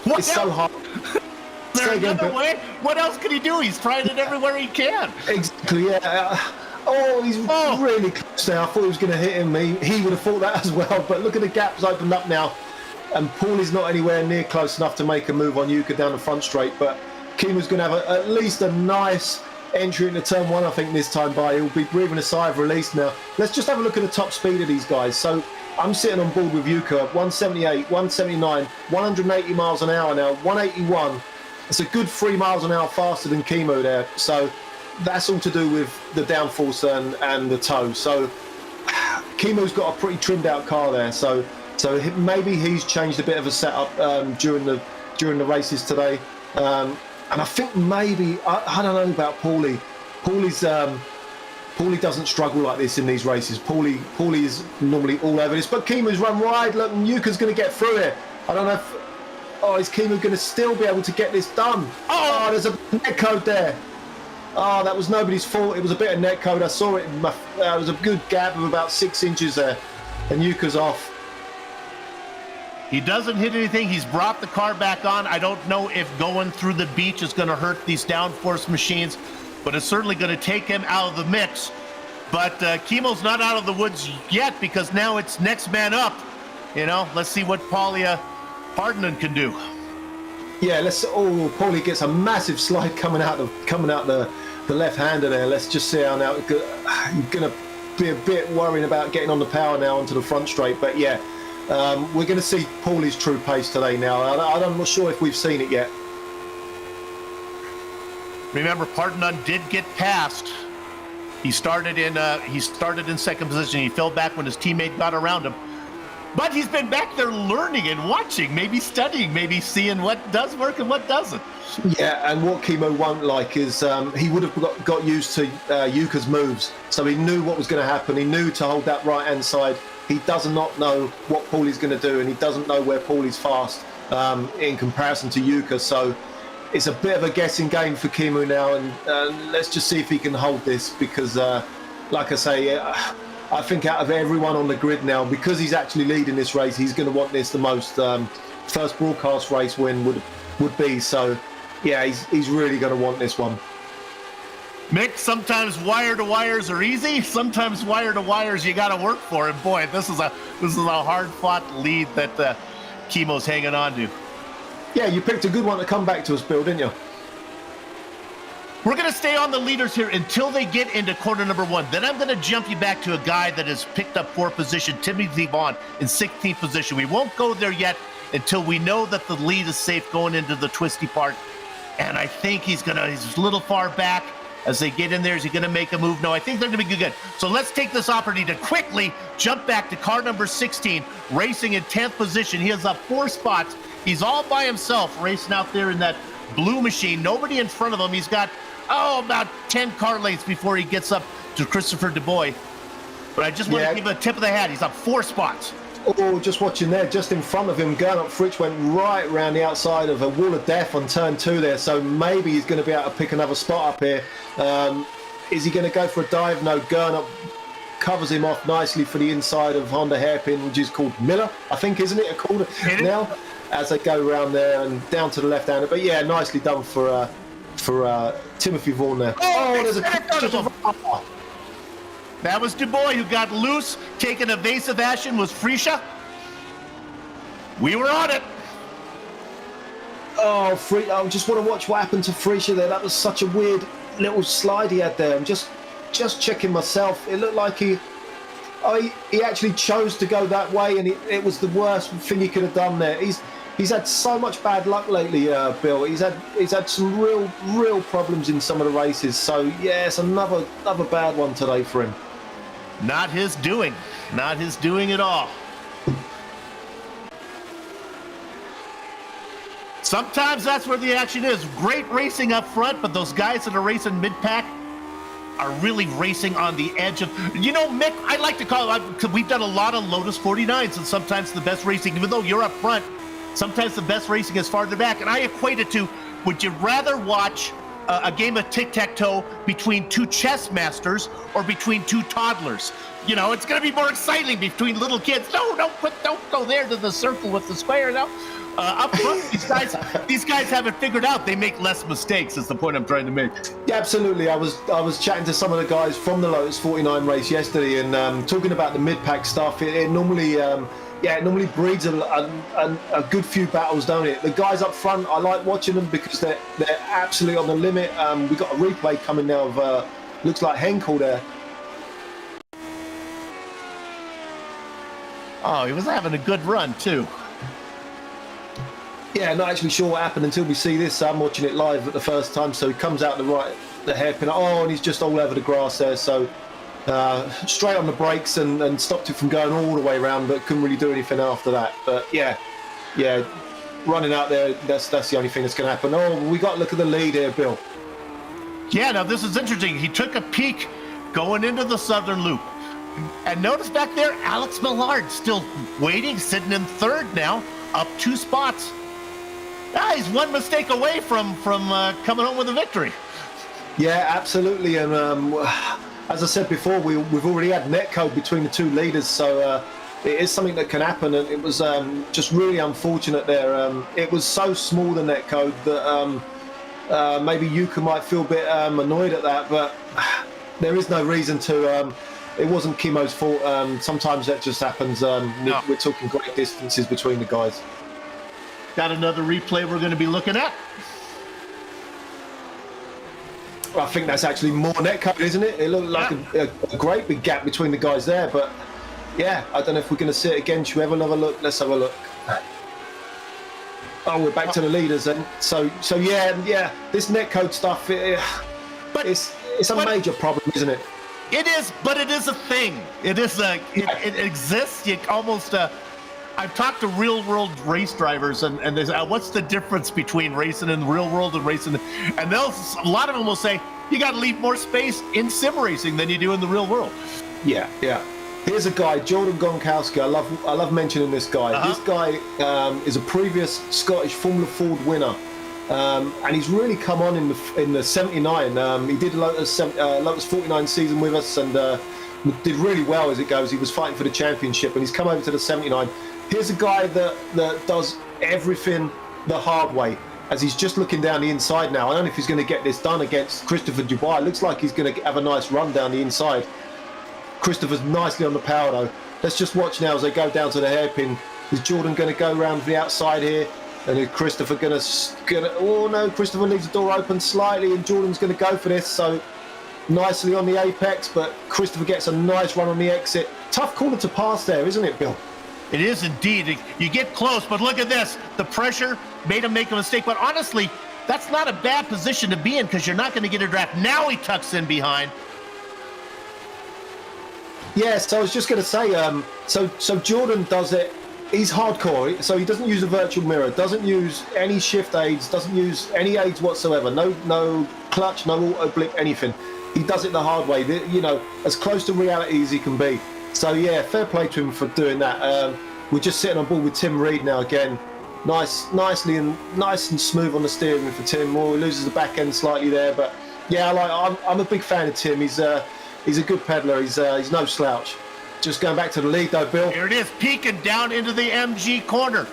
It's so hard. What else can he do? He's trying it everywhere he can. Exactly, yeah. He's really close now. I thought he was going to hit him. He would have thought that as well. But look at the gaps opened up now. And Paulie's not anywhere near close enough to make a move on Yuka down the front straight. But Kimo's going to have at least a nice entry into turn 1, I think, this time by. He'll be breathing a sigh of release now. Let's just have a look at the top speed of these guys. So I'm sitting on board with Yuka, 178, 179, 180 miles an hour now, 181. It's a good 3 miles an hour faster than Kimo there. So that's all to do with the downforce and the toe. So Kimo's got a pretty trimmed out car there. So maybe he's changed a bit of a setup during the races today. And I think maybe, I don't know about Paulie. Paulie doesn't struggle like this in these races. Paulie is normally all over this. But Kimo's run wide. Look, Yuka's going to get through it. I don't know if... is Kimo going to still be able to get this done? There's a net code there. That was nobody's fault. It was a bit of net code. I saw it. It was a good gap of about 6 inches there. And Yuka's off. He doesn't hit anything. He's brought the car back on. I don't know if going through the beach is going to hurt these downforce machines, but it's certainly going to take him out of the mix. But Kimo's not out of the woods yet, because now it's next man up. Let's see what Pardonen can do. Yeah, Paulie gets a massive slide coming out the left-hander there. Let's just see how now you're going to be a bit worried about getting on the power now onto the front straight. But yeah, we're going to see Paulie's true pace today now. I'm not sure if we've seen it yet. Remember, Pardonen did get past. He started in second position. He fell back when his teammate got around him. But he's been back there learning and watching, maybe studying, maybe seeing what does work and what doesn't. Yeah, and what Kimo won't like is he would have got used to Yuka's moves. So he knew what was going to happen. He knew to hold that right-hand side. He does not know what Paulie's going to do, and he doesn't know where Paulie's fast in comparison to Yuka. So it's a bit of a guessing game for Kimo now, and let's just see if he can hold this, because, like I say, I think out of everyone on the grid now, because he's actually leading this race, he's going to want this the most. First broadcast race win would be. So, yeah, he's really going to want this one. Mick, sometimes wire to wires are easy. Sometimes wire to wires you got to work for. And boy, this is a hard fought lead that Kimo's hanging on to. Yeah, you picked a good one to come back to us, Bill, didn't you? We're going to stay on the leaders here until they get into corner number 1. Then I'm going to jump you back to a guy that has picked up 4th position, Timothy Vaughn, in 16th position. We won't go there yet until we know that the lead is safe going into the twisty part. And I think he's a little far back. As they get in there, is he going to make a move? No, I think they're going to be good. So let's take this opportunity to quickly jump back to car number 16, racing in 10th position. He has up 4 spots. He's all by himself, racing out there in that blue machine. Nobody in front of him. He's got, about 10 car lengths before he gets up to Christopher Dubois. But I just want to give a tip of the hat. He's up 4 spots. Oh, just watching there, just in front of him, Gernot Fritsch went right around the outside of a wall of death on turn 2 there, so maybe he's going to be able to pick another spot up here. Is he going to go for a dive? No, Gernot covers him off nicely for the inside of Honda hairpin, which is called Miller, I think, isn't it? Called now, as they go around there and down to the left-hander. But yeah, nicely done for Timothy Vaughn there. Oh, there's a that was Dubois who got loose, taking evasive action. Was Frisha. We were on it. Oh, I just want to watch what happened to Frisha there. That was such a weird little slide he had there. I'm just checking myself. It looked like he actually chose to go that way, and it was the worst thing he could have done there. He's had so much bad luck lately, Bill. He's had some real problems in some of the races. So yeah, it's another bad one today for him. Not his doing. Not his doing at all. Sometimes that's where the action is. Great racing up front, but those guys that are racing mid-pack are really racing on the edge of... Mick, I like to call it... Because we've done a lot of Lotus 49s, and sometimes the best racing, even though you're up front, sometimes the best racing is farther back. And I equate it to, would you rather watch a game of tic-tac-toe between 2 chess masters or between 2 toddlers? It's going to be more exciting between little kids. No, don't go there to the circle with the square. No, up front, these guys haven't figured out. They make less mistakes. Is the point I'm trying to make. Yeah, absolutely. I was chatting to some of the guys from the Lotus 49 race yesterday, and talking about the mid-pack stuff. It normally breeds a good few battles, don't it? The guys up front, I like watching them because they're absolutely on the limit. We got a replay coming now of looks like Henkel there. Oh, he was having a good run too. Yeah, not actually sure what happened until we see this. I'm watching it live at the first time, so he comes out the hairpin. Oh, and he's just all over the grass there. So straight on the brakes and stopped it from going all the way around, but couldn't really do anything after that. But yeah, running out there, that's the only thing that's going to happen. Oh, we got to look at the lead here, Bill. Yeah, now this is interesting. He took a peek going into the southern loop. And notice back there, Alex Millard still waiting, sitting in 3rd now, up 2 spots. He's 1 mistake away from coming home with a victory. Yeah, absolutely. And as I said before, we've already had netcode between the 2 leaders, so it is something that can happen. And it was just really unfortunate there. It was so small, the netcode, that maybe Yuka might feel a bit annoyed at that, but there is no reason to... it wasn't Kimo's fault. Sometimes that just happens. No. We're talking great distances between the guys. Got another replay we're going to be looking at. I think that's actually more netcode, isn't it? It looked like a great big gap between the guys there, but yeah, I don't know if we're going to see it again. Should we have another look? Let's have a look. Oh, we're back to the leaders then. So yeah, this netcode stuff, it's a major problem, isn't it? It is, but it is a thing. It exists. You almost... I've talked to real-world race drivers, and they say, what's the difference between racing in the real world and racing? And a lot of them will say, you got to leave more space in sim racing than you do in the real world. Yeah. Here's a guy, Jordan Gonkowski. I love mentioning this guy. This guy is a previous Scottish Formula Ford winner, and he's really come on in the 79. He did Lotus 49 season with us, and did really well as it goes. He was fighting for the championship, and he's come over to the 79. Here's a guy that does everything the hard way, as he's just looking down the inside now. I don't know if he's going to get this done against Christopher Dubois. It looks like he's going to have a nice run down the inside. Christopher's nicely on the power though. Let's just watch now as they go down to the hairpin. Is Jordan going to go around the outside here? And is Christopher gonna? Oh no, Christopher leaves the door open slightly, and Jordan's gonna go for this. So nicely on the apex, but Christopher gets a nice run on the exit. Tough corner to pass there, isn't it, Bill? It is indeed. You get close, but look at this. The pressure made him make a mistake. But honestly, that's not a bad position to be in because you're not going to get a draft. Now he tucks in behind. Yes, so I was just going to say, so Jordan does it. He's hardcore, so he doesn't use a virtual mirror, doesn't use any shift aids, doesn't use any aids whatsoever. No clutch, no auto blip, anything. He does it the hard way, you know, as close to reality as he can be. So yeah, fair play to him for doing that. We're just sitting on board with Tim Reed now again. Nice and smooth on the steering wheel for Tim. Well, he loses the back end slightly there, but yeah, I'm a big fan of Tim. He's a good peddler. He's no slouch. Just going back to the lead though, Bill. Here it is, peeking down into the MG corner.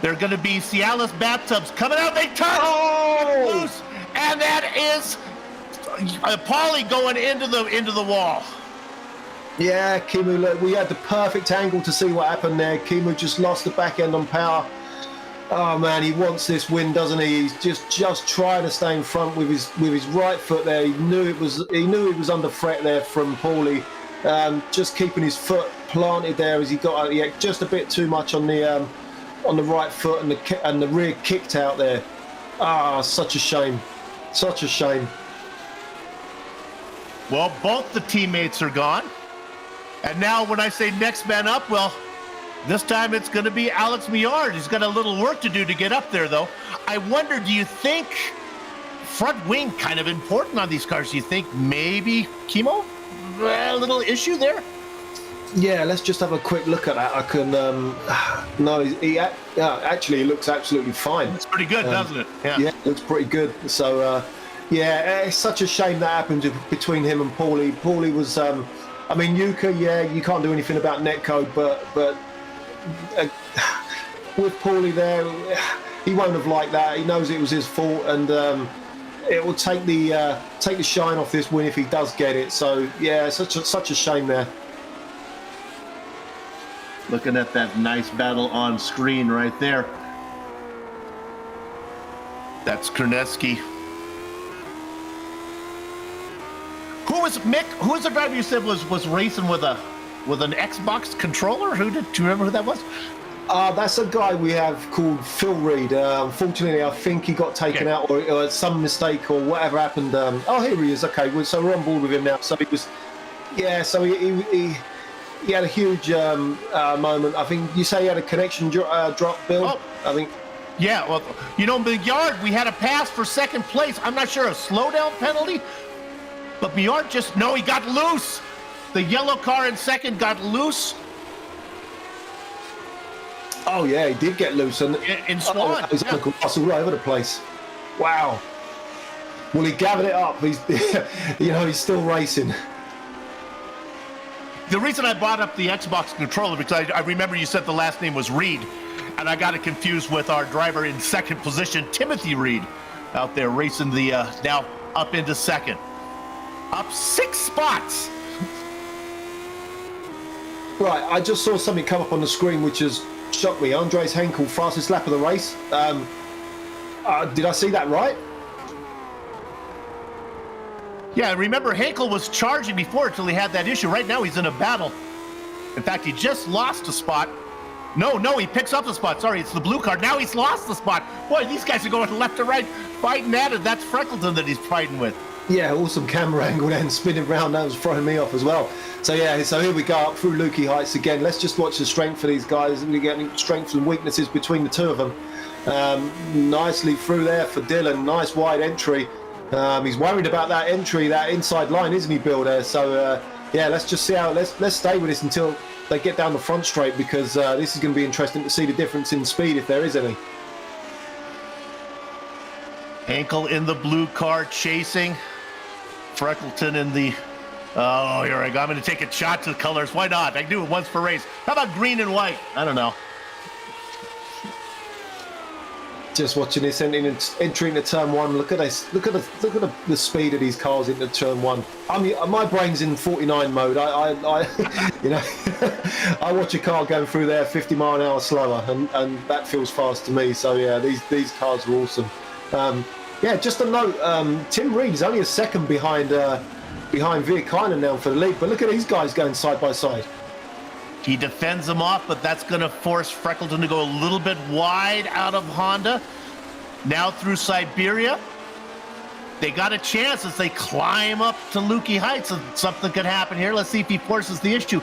They're going to be Cialis bathtubs coming out. They touch loose, and that is Paulie going into the wall. Yeah, Kimu, look, we had the perfect angle to see what happened there. Kimu just lost the back end on power. Oh man, he wants this win, doesn't he? He's just trying to stay in front with his right foot there. He knew he was under threat there from Paulie. Just keeping his foot planted there as he got out just a bit too much on the right foot, and the rear kicked out there. Ah, such a shame. Such a shame. Well, both the teammates are gone. And now when I say next man up, well, this time it's going to be Alex Miard. He's got a little work to do to get up there, though. I wonder, do you think front wing kind of important on these cars? Do you think maybe Chemo? A little issue there? Yeah, let's just have a quick look at that. I can, no, he actually looks absolutely fine. It's pretty good, doesn't it? Yeah, looks pretty good. So, yeah, it's such a shame that happened between him and Paulie. Paulie was, I mean, Yuka, yeah, you can't do anything about netcode, but with Paulie there, he won't have liked that. He knows it was his fault, and it will take the shine off this win if he does get it. So yeah, such a shame there. Looking at that nice battle on screen right there. That's Korneski. Who was Mick? Who was the driver you said was racing with an Xbox controller? Do you remember who that was? That's a guy we have called Phil Reed. Unfortunately, I think he got taken out, or some mistake, or whatever happened. Here he is. Okay, so we're on board with him now. So he was, yeah. So he had a huge moment. I think you say he had a connection drop, Bill. Oh. I think. Yeah. Well, you know, Miard, we had a pass for second place. I'm not sure a slowdown penalty, but Miard he got loose. The yellow car in second got loose. Oh yeah, he did get loose, and in Swan. His ankle muscle all over the place. Wow. Well, he gathered it up. He's, he's still racing. The reason I brought up the Xbox controller because I remember you said the last name was Reed, and I got it confused with our driver in second position, Timothy Reed, out there racing the now up into second, up 6 spots. Right, I just saw something come up on the screen which has shocked me. Andres Henkel, fastest lap of the race. Did I see that right? Yeah, remember Henkel was charging before until he had that issue. Right now he's in a battle. In fact, he just lost a spot. No, he picks up the spot. Sorry, it's the blue card. Now he's lost the spot. Boy, these guys are going left to right, fighting at it. That's Freckleton that he's fighting with. Yeah, awesome camera angle then, spinning round. That was throwing me off as well. So yeah, so here we go up through Lukey Heights again. Let's just watch the strength for these guys. We're getting strengths and weaknesses between the two of them. Nicely through there for Dylan. Nice wide entry. He's worried about that entry, that inside line, isn't he, Bill, there? So yeah, let's just see how, let's stay with this until they get down the front straight, because this is going to be interesting to see the difference in speed, if there is any. Henkel in the blue car chasing. Freckleton in the... Oh, here I go. I'm going to take a shot to the colors. Why not? I can do it once per race. How about green and white? I don't know. Just watching this entering into turn one. Look at this. Look at the speed of these cars into turn one. My brain's in 49 mode. I you know, I watch a car going through there 50 mile an hour slower, and that feels fast to me. So yeah, these cars are awesome. Yeah, just a note. Tim Reed is only a second behind Virkainen now for the lead. But look at these guys going side by side. He defends them off, but that's going to force Freckleton to go a little bit wide out of Honda. Now through Siberia. They got a chance as they climb up to Lukey Heights, and something could happen here. Let's see if he forces the issue.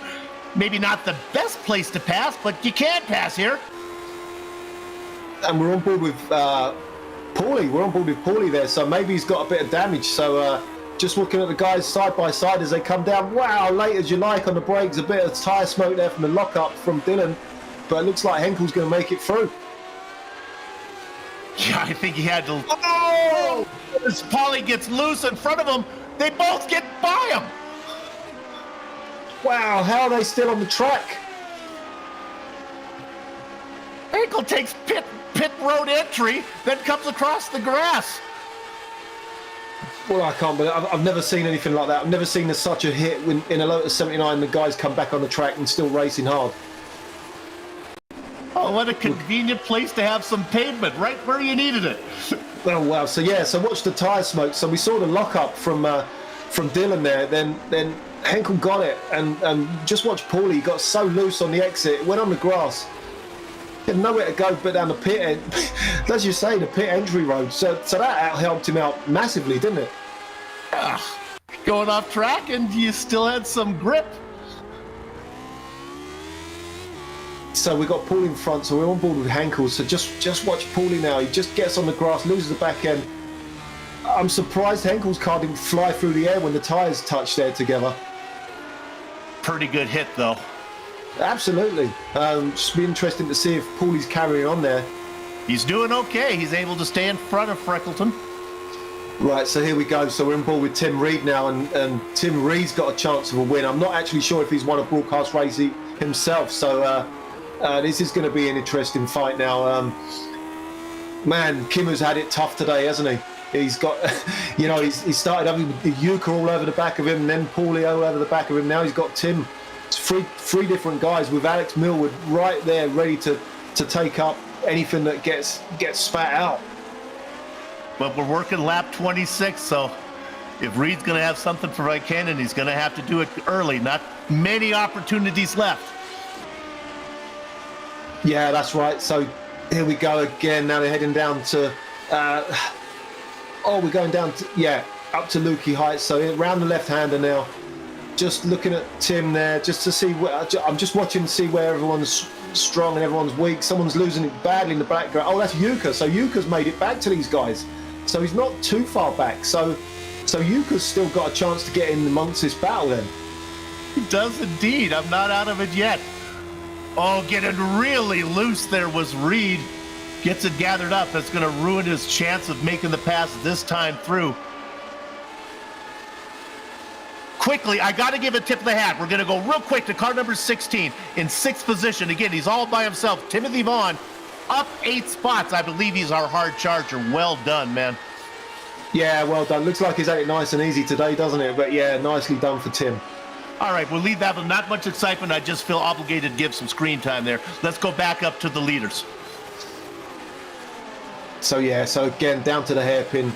Maybe not the best place to pass, but you can pass here. And we're on board with Paulie. We're on board with Paulie there, so maybe he's got a bit of damage. So just looking at the guys side by side as they come down. Wow, late as you like on the brakes. A bit of tyre smoke there from the lockup from Dylan. But it looks like Henkel's going to make it through. Yeah, I think he had to. Oh! As Paulie gets loose in front of him, they both get by him. Wow, how are they still on the track? Henkel takes pit road entry, then comes across the grass. Well, I can't believe I've never seen anything like that. I've never seen such a hit in a Lotus 79. The guys come back on the track and still racing hard. Oh, what a convenient place to have some pavement, right where you needed it. Oh wow! So yeah, so watch the tyre smoke. So we saw the lockup from Dylan there. Then Henkel got it, and just watch Paulie. He got so loose on the exit. It went on the grass. He had nowhere to go but down the pit end. As you say, the pit entry road. So that helped him out massively, didn't it? Going off track, and you still had some grip. So we got Paulie in front, so we're on board with Henkel. So just watch Paulie now. He just gets on the grass, loses the back end. I'm surprised Henkel's car didn't fly through the air when the tyres touched there together. Pretty good hit, though. Absolutely. Just be interesting to see if Paulie's carrying on there. He's doing okay. He's able to stay in front of Freckleton. Right, so here we go. So we're on board with Tim Reed now, and Tim Reed's got a chance of a win. I'm not actually sure if he's won a broadcast race himself, so this is going to be an interesting fight now. Man, Kimmer's had it tough today, hasn't he? He's got, you know, he started having the Yuka all over the back of him, and then Paulie all over the back of him. Now he's got Tim. It's three different guys with Alex Millwood right there ready to take up anything that gets spat out. But we're working lap 26, so if Reed's going to have something for Vickanen, he's going to have to do it early. Not many opportunities left. Yeah, that's right. So here we go again. Now they're heading down to... we're going down to... up to Lukey Heights. So around the left-hander now. Just looking at Tim there, just to see where... I'm just watching to see where everyone's strong and everyone's weak. Someone's losing it badly in the background. Oh, that's Yuka. So Yuka's made it back to these guys. So he's not too far back. So Yuka's still got a chance to get in amongst this battle then. He does indeed. I'm not out of it yet. Oh, getting really loose there was Reed. Gets it gathered up. That's going to ruin his chance of making the pass this time through. Quickly, I got to give a tip of the hat. We're going to go real quick to car number 16 in 6th position. Again, he's all by himself. Timothy Vaughn up 8 spots. I believe he's our hard charger. Well done, man. Yeah, well done. Looks like he's had it nice and easy today, doesn't it? But yeah, nicely done for Tim. All right, we'll leave that with not much excitement. I just feel obligated to give some screen time there. Let's go back up to the leaders. So again, down to the hairpin.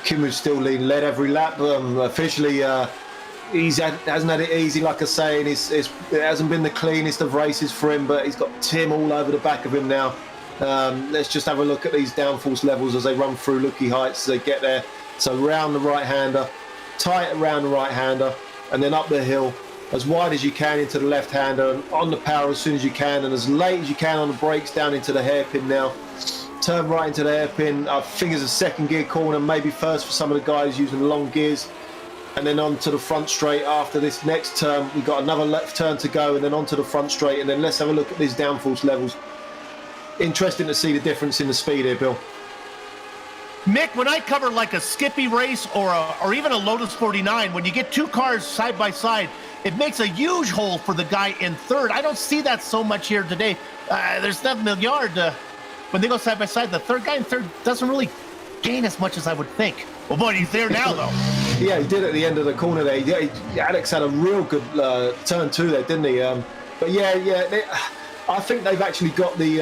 Kim was still leading, led every lap. Officially, hasn't had it easy, like I say, and it hasn't been the cleanest of races for him, but he's got Tim all over the back of him now. Let's just have a look at these downforce levels as they run through Lukey Heights as they get there. So round the right-hander, tight around the right-hander, and then up the hill, as wide as you can into the left-hander, and on the power as soon as you can, and as late as you can on the brakes down into the hairpin now. Turn right into the hairpin. I think it's a second gear corner, maybe first for some of the guys using the long gears. And then on to the front straight after this next turn. We've got another left turn to go, and then onto the front straight. And then let's have a look at these downforce levels. Interesting to see the difference in the speed here, Bill. Mick, when I cover like a Skippy race or even a Lotus 49, when you get two cars side by side, it makes a huge hole for the guy in third. I don't see that so much here today. There's 7 milliard when they go side by side, the third guy in third doesn't really gain as much as I would think. Well, boy, he's there now, though. Yeah, he did at the end of the corner there. Alex had a real good turn two there, didn't he? But I think they've actually got the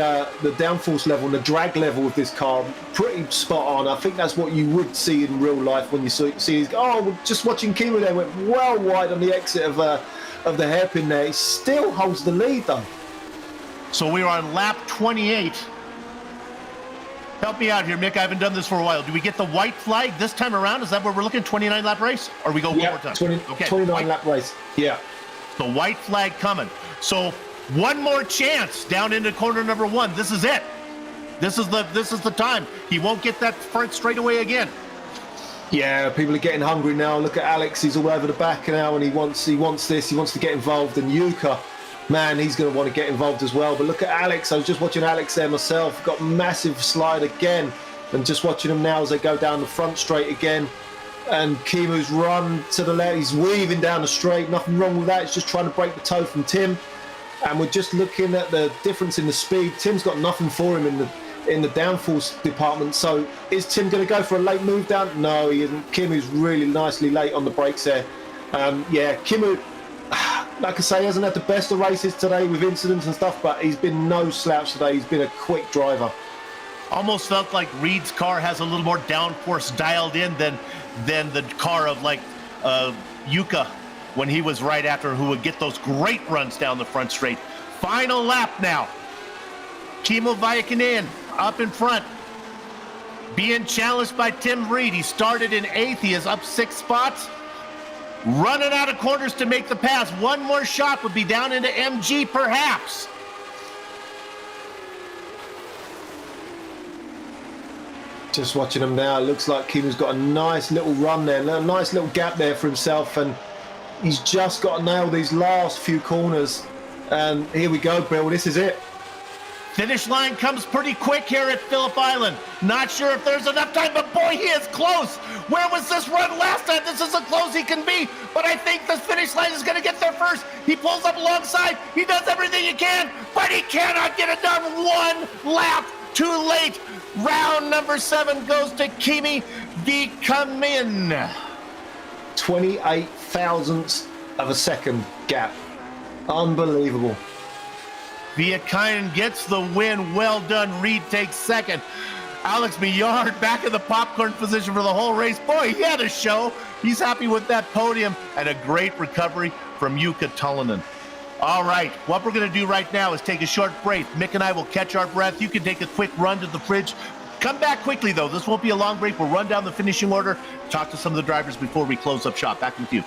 downforce level and the drag level of this car pretty spot on. I think that's what you would see in real life when you see these. Oh, just watching Kima there, went well wide on the exit of the hairpin there. He still holds the lead though. So we are on lap 28. Help me out here, Mick. I haven't done this for a while. Do we get the white flag this time around? Is that what we're looking? 29 lap race? Or we go one more time? 29 lap race. Yeah. The white flag coming. So one more chance down into corner number one. This is it. This is the time. He won't get that front straightaway again. Yeah, people are getting hungry now. Look at Alex. He's all over the back now, and he wants this. He wants to get involved. And Yuka, man, he's going to want to get involved as well. But look at Alex. I was just watching Alex there myself. Got massive slide again. And just watching him now as they go down the front straight again. And Kimu's run to the left. He's weaving down the straight. Nothing wrong with that. It's just trying to break the toe from Tim. And we're just looking at the difference in the speed. Tim's got nothing for him in the downforce department. So is Tim going to go for a late move down? No, he isn't. Kimu's really nicely late on the brakes there. Kimu, like I say, hasn't had the best of races today with incidents and stuff, but he's been no slouch today. He's been a quick driver. Almost felt like Reed's car has a little more downforce dialed in than the car of like Yuka when he was right after, who would get those great runs down the front straight. Final lap now. Kimo Vaikunen up in front, being challenged by Tim Reed. He started in 8th. He is up 6 spots. Running out of corners to make the pass. One more shot would be down into MG, perhaps. Just watching him now, it looks like Kimu's got a nice little run there, a nice little gap there for himself, and he's just got to nail these last few corners. And here we go, Bill, this is it. Finish line comes pretty quick here at Phillip Island. Not sure if there's enough time, but boy, he is close. Where was this run last time? This is as close he can be, but I think the finish line is going to get there first. He pulls up alongside. He does everything he can, but he cannot get it done. One lap too late. Round number 7 goes to Kimi Vikamin. 28 thousandths of a second gap. Unbelievable. Vikamin gets the win. Well done. Reed takes second. Alex Millard back in the popcorn position for the whole race. Boy, he had a show. He's happy with that podium, and a great recovery from Jukka Tullinen. All right, what we're going to do right now is take a short break. Mick and I will catch our breath. You can take a quick run to the fridge. Come back quickly, though. This won't be a long break. We'll run down the finishing order, talk to some of the drivers before we close up shop. Back with you.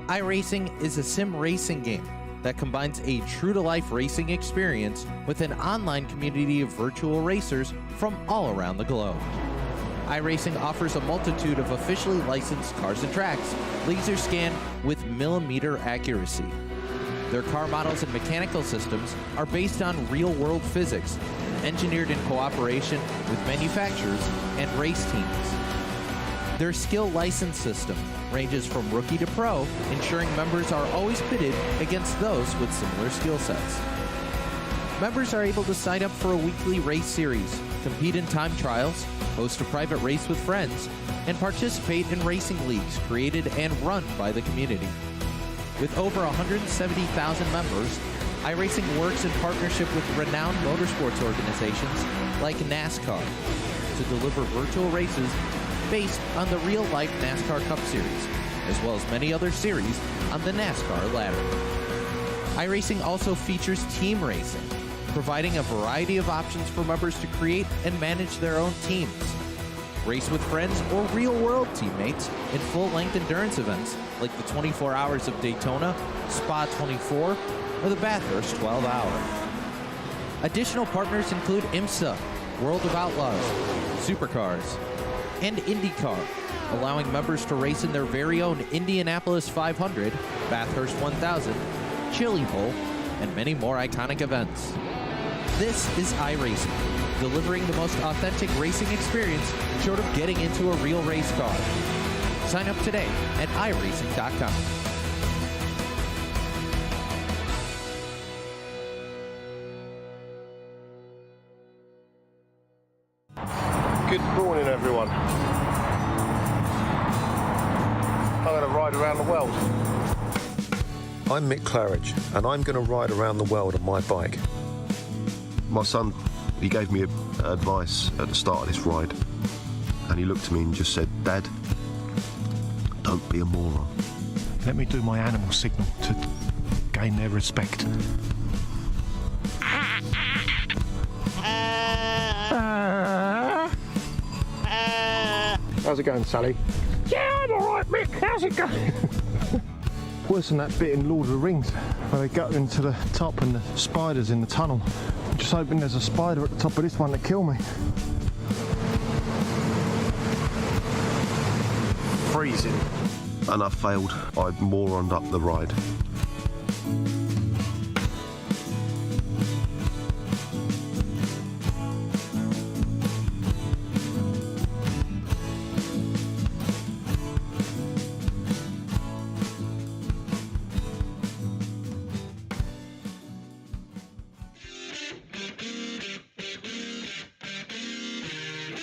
iRacing is a sim racing game that combines a true-to-life racing experience with an online community of virtual racers from all around the globe. iRacing offers a multitude of officially licensed cars and tracks, laser scanned with millimeter accuracy. Their car models and mechanical systems are based on real-world physics, engineered in cooperation with manufacturers and race teams. Their skill license system ranges from rookie to pro, ensuring members are always pitted against those with similar skill sets. Members are able to sign up for a weekly race series, compete in time trials, host a private race with friends, and participate in racing leagues created and run by the community. With over 170,000 members, iRacing works in partnership with renowned motorsports organizations like NASCAR to deliver virtual races based on the real-life NASCAR Cup Series, as well as many other series on the NASCAR ladder. iRacing also features team racing, providing a variety of options for members to create and manage their own teams. Race with friends or real-world teammates in full-length endurance events like the 24 Hours of Daytona, Spa 24, or the Bathurst 12 Hour. Additional partners include IMSA, World of Outlaws, Supercars, and IndyCar, allowing members to race in their very own Indianapolis 500, Bathurst 1000, Chili Bowl, and many more iconic events. This is iRacing, delivering the most authentic racing experience short of getting into a real race car. Sign up today at iRacing.com. Good morning, everyone. I'm going to ride around the world. I'm Mick Claridge, and I'm going to ride around the world on my bike. My son, he gave me advice at the start of this ride, and he looked at me and just said, "Dad, don't be a moron." Let me do my animal signal to gain their respect. How's it going, Sally? Yeah, I'm alright, Mick. How's it going? Worse than that bit in Lord of the Rings where they go into the top and the spiders in the tunnel. I'm just hoping there's a spider at the top of this one to kill me. Freezing. And I failed. I moroned up the ride.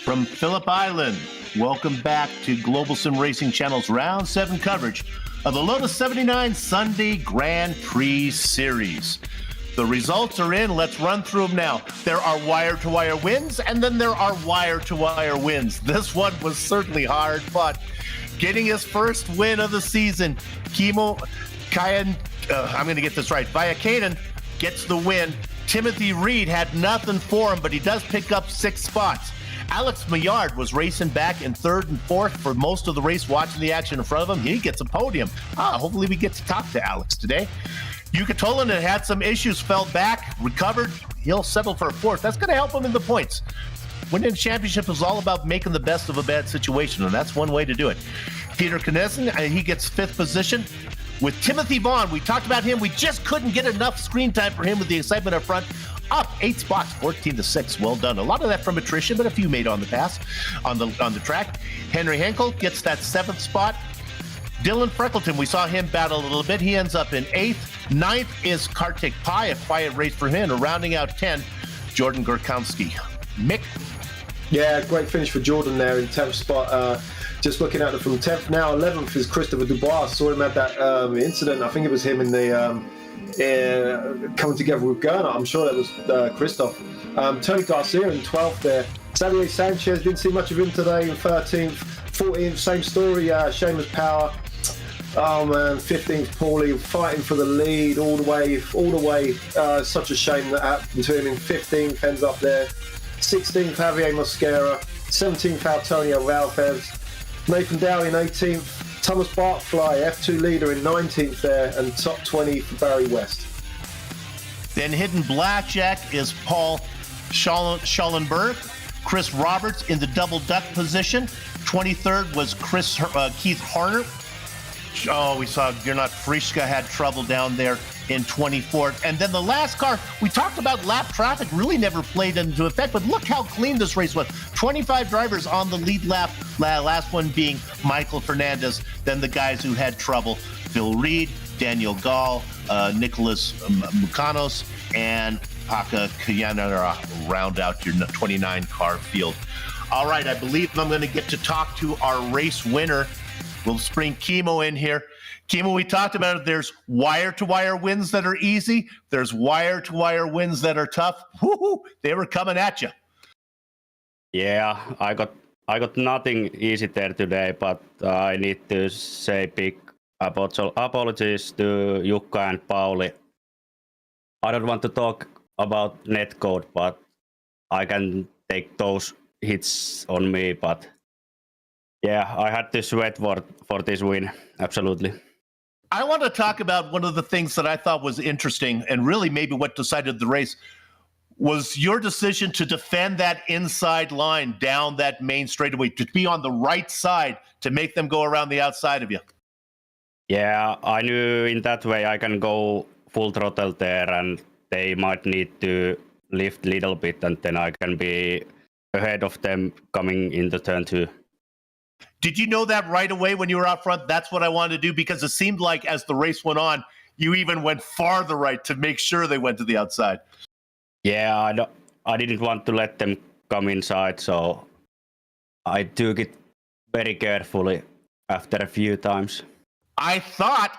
From Phillip Island, welcome back to Global SimRacing Channel's Round 7 coverage of the Lotus 79 Sunday Grand Prix Series. The results are in. Let's run through them now. There are wire-to-wire wins, and then there are wire-to-wire wins. This one was certainly hard, but getting his first win of the season, I'm going to get this right. Viakanen gets the win. Timothy Reed had nothing for him, but he does pick up 6 spots. Alex Maillard was racing back in 3rd and 4th for most of the race, watching the action in front of him. He gets a podium. Hopefully we get to talk to Alex today. Jukka Tolonen had some issues, fell back, recovered. He'll settle for a 4th. That's going to help him in the points. Winning the championship is all about making the best of a bad situation, and that's one way to do it. Peter Knessen, he gets 5th position. With Timothy Vaughn, we talked about him. We just couldn't get enough screen time for him with the excitement up front. Up 8 spots, 14-6. Well done. A lot of that from attrition, but a few made on the pass, on the track. Henry Henkel gets that 7th spot. Dylan Freckleton, we saw him battle a little bit. He ends up in 8th. 9th is Kartik Pai, a quiet race for him. Rounding out 10, Jordan Gurkowski. Mick? Yeah, great finish for Jordan there in 10th spot. Just looking at it from 10th now, 11th is Christopher Dubois. Saw him at that incident. I think it was him in the coming together with Gerner. I'm sure that was Christoph. Tony Garcia in 12th there. Xavier Sanchez, didn't see much of him today in 13th. 14th, same story, Seamus Power. Oh man, 15th, Paulie fighting for the lead all the way. Such a shame that happened to him in 15th, ends up there. 16th, Javier Mosquera. 17th, Antonio Valvez. Nathan Dowie in 18th. Thomas Barkfly, F2 leader in 19th there, and top 20 for Barry West. Then hidden blackjack is Paul Schallenberg. Chris Roberts in the double duck position. 23rd was Keith Horner. Oh, we saw Gernot Frischke had trouble down there in 24th. And then the last car, we talked about lap traffic, really never played into effect, but look how clean this race was. 25 drivers on the lead lap, last one being Michael Fernandez, then the guys who had trouble, Phil Reed, Daniel Gall, Nicholas Mukanos, and Paka Kayanara round out your 29 car field. All right, I believe I'm going to get to talk to our race winner. We'll bring Kimo in here. Kimo, we talked about it. There's wire-to-wire wins that are easy. There's wire-to-wire wins that are tough. Woo-hoo, they were coming at you. Yeah, I got nothing easy there today, but I need to say big apologies to Jukka and Pauli. I don't want to talk about netcode, but I can take those hits on me, but yeah, I had to sweat for this win, absolutely. I want to talk about one of the things that I thought was interesting and really maybe what decided the race was your decision to defend that inside line down that main straightaway, to be on the right side to make them go around the outside of you. Yeah, I knew in that way I can go full throttle there and they might need to lift a little bit, and then I can be ahead of them coming into turn 2. Did you know that right away when you were out front? That's what I wanted to do, because it seemed like as the race went on, you even went farther right to make sure they went to the outside. Yeah, I didn't want to let them come inside, so I took it very carefully after a few times. I thought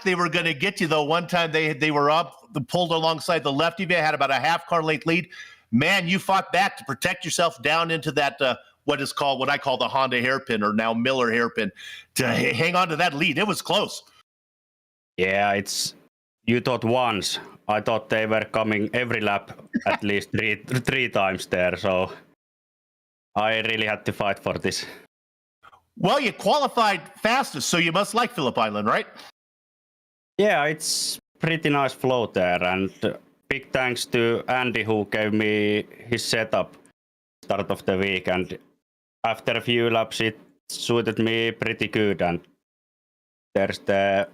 they were going to get you, though. One time they were up, pulled alongside the left of you, had about a half car length lead. Man, you fought back to protect yourself down into that what I call the Honda hairpin, or now Miller hairpin, to hang on to that lead. It was close. Yeah, you thought once. I thought they were coming every lap at least three times there, so I really had to fight for this. Well, you qualified fastest, so you must like Phillip Island, right? Yeah, it's pretty nice flow there, and big thanks to Andy who gave me his setup start of the week, and after a few laps it suited me pretty good, and there's the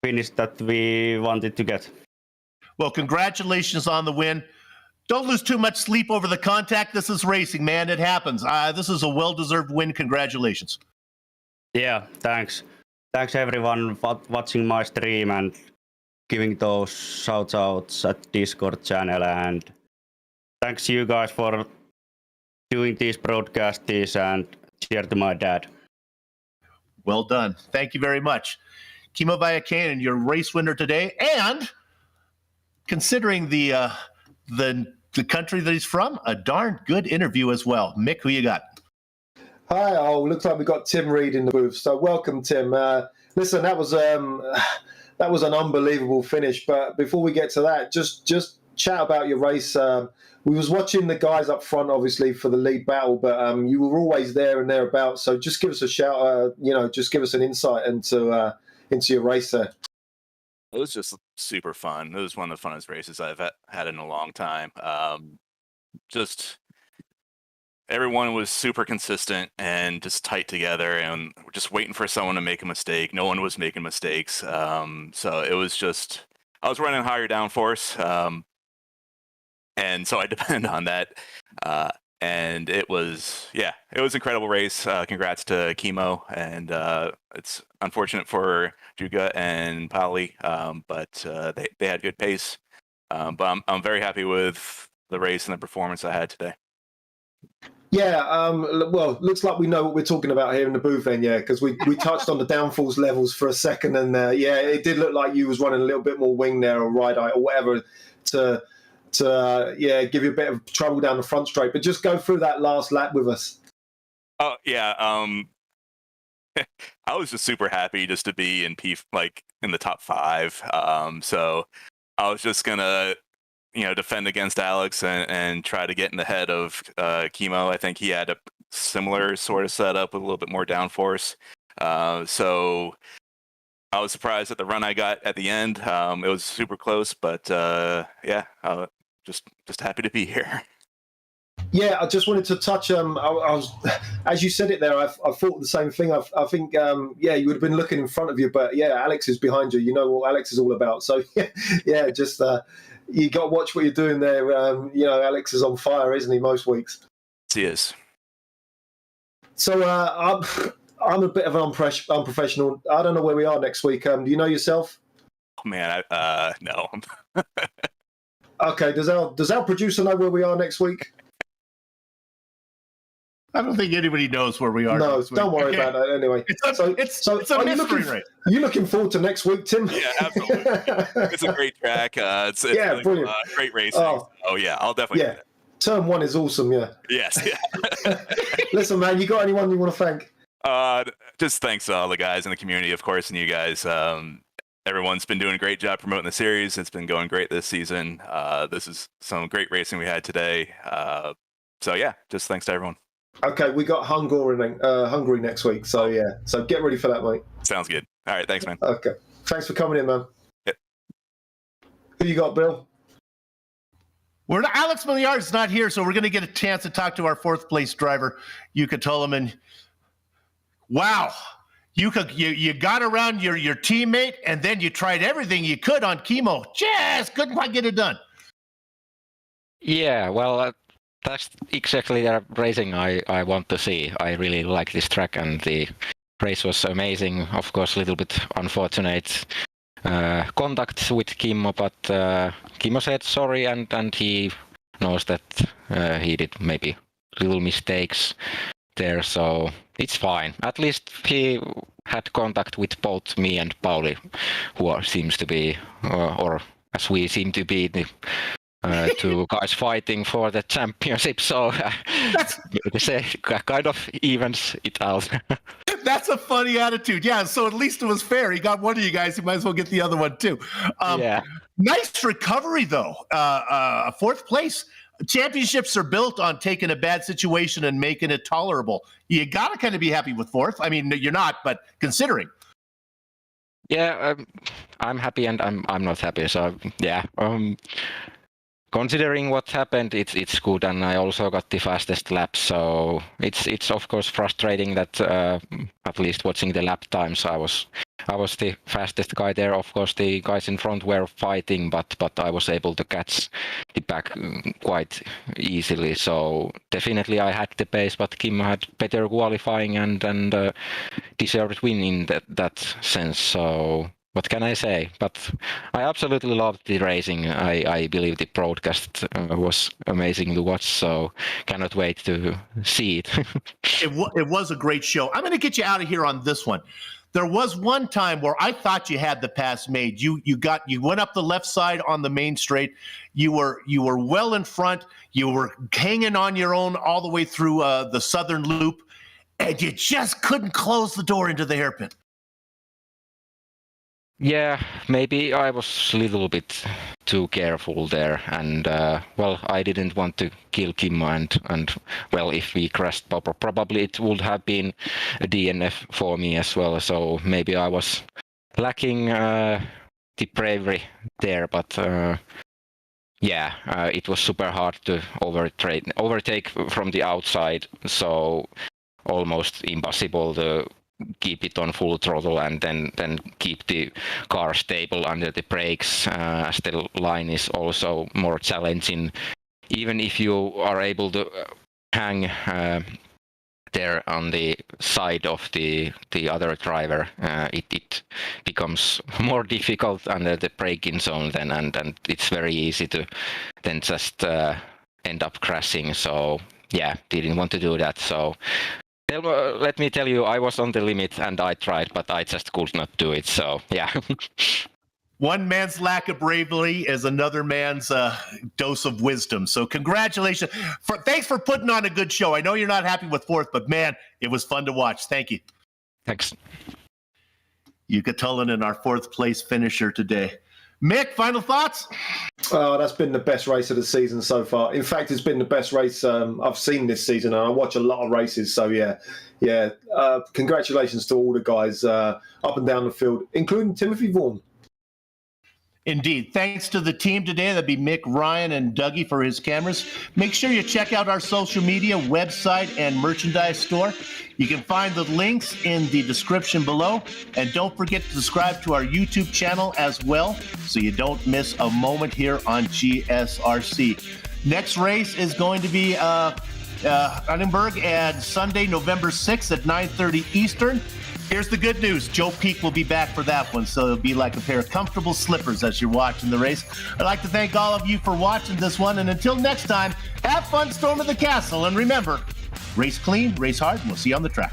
finish that we wanted to get. Well, congratulations on the win. Don't lose too much sleep over the contact. This is racing, man. It happens. This is a well-deserved win. Congratulations. Yeah, thanks. Thanks everyone watching my stream and giving those shout-outs at Discord channel. And thanks you guys for doing these broadcasts, and cheer to my dad. Well done. Thank you very much. Kimo Vayakainen, your race winner today. And considering the country that he's from, a darn good interview as well. Mick, who you got? Hi, looks like we got Tim Reed in the booth. So welcome, Tim. Listen, that was an unbelievable finish. But before we get to that, just chat about your race. We was watching the guys up front, obviously, for the lead battle, but you were always there and thereabouts. So just give us a shout. Just give us an insight into your race there. It was just super fun. It was one of the funnest races I've had in a long time. Just everyone was super consistent and just tight together, and just waiting for someone to make a mistake. No one was making mistakes. So it was just, I was running higher downforce, and so I depend on that. And it was an incredible race. Congrats to Kimo, and it's unfortunate for Juga and Pali, but they had good pace. But I'm very happy with the race and the performance I had today. Yeah, well, looks like we know what we're talking about here in the booth then, yeah, because we touched on the downforce levels for a second, and it did look like you was running a little bit more wing there, or ride-eye, or whatever, to give you a bit of trouble down the front straight. But just go through that last lap with us. Oh yeah, I was just super happy just to be in in the top 5. So I was just gonna defend against Alex and try to get in the head of Kimo. I think he had a similar sort of setup with a little bit more downforce. So I was surprised at the run I got at the end. It was super close, but just happy to be here. Yeah, I just wanted to touch. I was, as you said it there, I thought the same thing. I think, you would have been looking in front of you, but yeah, Alex is behind you. You know what Alex is all about. So just you got to watch what you're doing there. Alex is on fire, isn't he? Most weeks. He is. So I'm a bit of an unprofessional. I don't know where we are next week. Do you know yourself? Oh, man, no. Okay. Does our producer know where we are next week? I don't think anybody knows where we are. No, don't worry about that anyway. It's a mystery race. Are you looking forward to next week, Tim? Yeah, absolutely. It's a great track. It's brilliant. Great racing. Oh yeah, I'll definitely. Yeah, turn 1 is awesome. Yeah. Yes. Yeah. Listen, man, you got anyone you want to thank? Just thanks to all the guys in the community, of course, and you guys. Everyone's been doing a great job promoting the series. It's been going great this season. This is some great racing we had today. So yeah, just thanks to everyone. Okay, we got Hungary next week, so so get ready for that, mate. Sounds good. All right, thanks, man. Okay, thanks for coming in, man. Yep. Who you got, Bill? Alex Milliard's not here, so we're going to get a chance to talk to our 4th place driver, Yuka Toloman. Wow, Yuka, you got around your teammate, and then you tried everything you could on Kimo. Just couldn't quite get it done. Yeah, well, that's exactly the racing I want to see. I really like this track, and the race was amazing. Of course, a little bit unfortunate contact with Kimmo, but Kimmo said sorry, and he knows that he did maybe little mistakes there, so it's fine. At least he had contact with both me and Pauli, who seems to be, or as we seem to be, the two guys fighting for the championship. So say kind of evens it out. That's a funny attitude. Yeah, so at least it was fair. He got one of you guys. He might as well get the other one too. Yeah. Nice recovery though. Fourth place. Championships are built on taking a bad situation and making it tolerable. You got to kind of be happy with fourth. I mean, you're not, but considering. Yeah, I'm happy and I'm not happy. So yeah, considering what happened, it's good, and I also got the fastest lap. So it's of course frustrating that at least watching the lap times, I was the fastest guy there. Of course, the guys in front were fighting, but I was able to catch the back quite easily. So definitely I had the pace, but Kim had better qualifying and deserved win in that sense. So what can I say? But I absolutely loved the racing. I believe the broadcast was amazing to watch, so cannot wait to see it. It was a great show. I'm going to get you out of here on this one. There was one time where I thought you had the pass made. You went up the left side on the main straight. You were well in front. You were hanging on your own all the way through the southern loop, and you just couldn't close the door into the hairpin. Yeah, maybe I was a little bit too careful there, and well, I didn't want to kill Kimmo, and well, if we crashed, probably it would have been a DNF for me as well. So maybe I was lacking the bravery there, but yeah, it was super hard to overtake from the outside, so almost impossible to keep it on full throttle and then keep the car stable under the brakes, as the line is also more challenging. Even if you are able to hang there on the side of the other driver, it becomes more difficult under the braking zone then, and it's very easy to then just end up crashing. So yeah, didn't want to do that. So let me tell you, I was on the limit and I tried, but I just could not do it. So yeah. One man's lack of bravery is another man's dose of wisdom. So congratulations. Thanks for putting on a good show. I know you're not happy with fourth, but man, it was fun to watch. Thank you. Thanks. Jukka Tullinen, our fourth place finisher today. Mick, final thoughts? Oh, that's been the best race of the season so far. In fact, it's been the best race I've seen this season, and I watch a lot of races. So yeah. Congratulations to all the guys up and down the field, including Timothy Vaughan. Indeed. Thanks to the team today. That'd be Mick, Ryan, and Dougie for his cameras. Make sure you check out our social media, website, and merchandise store. You can find the links in the description below. And don't forget to subscribe to our YouTube channel as well, so you don't miss a moment here on GSRC. Next race is going to be Annenberg and Sunday, November 6th at 9:30 Eastern. Here's the good news. Joe Peak will be back for that one, so it'll be like a pair of comfortable slippers as you're watching the race. I'd like to thank all of you for watching this one, and until next time, have fun storming the castle, and remember, race clean, race hard, and we'll see you on the track.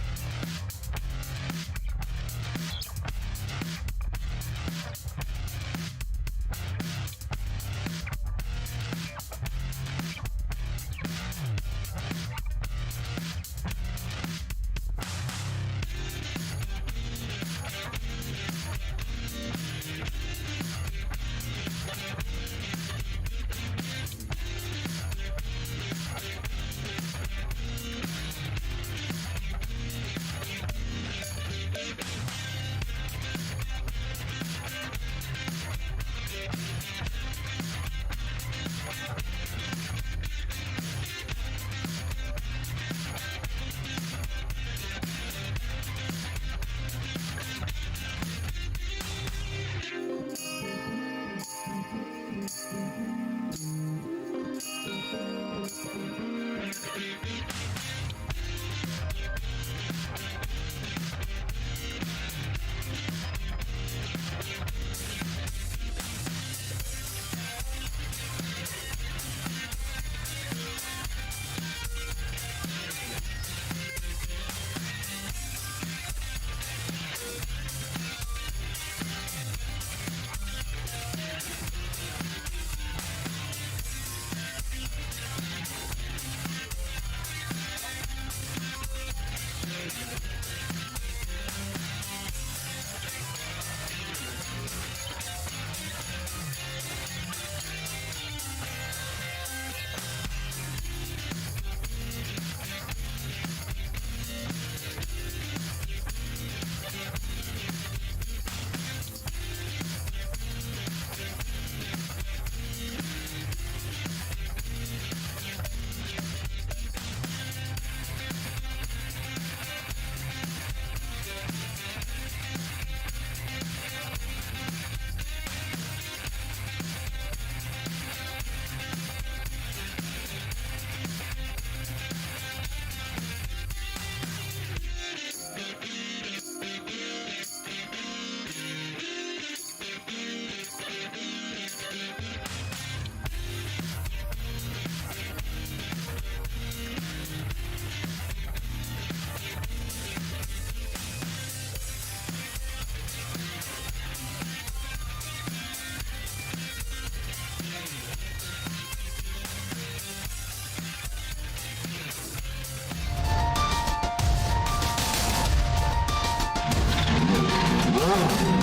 Oh.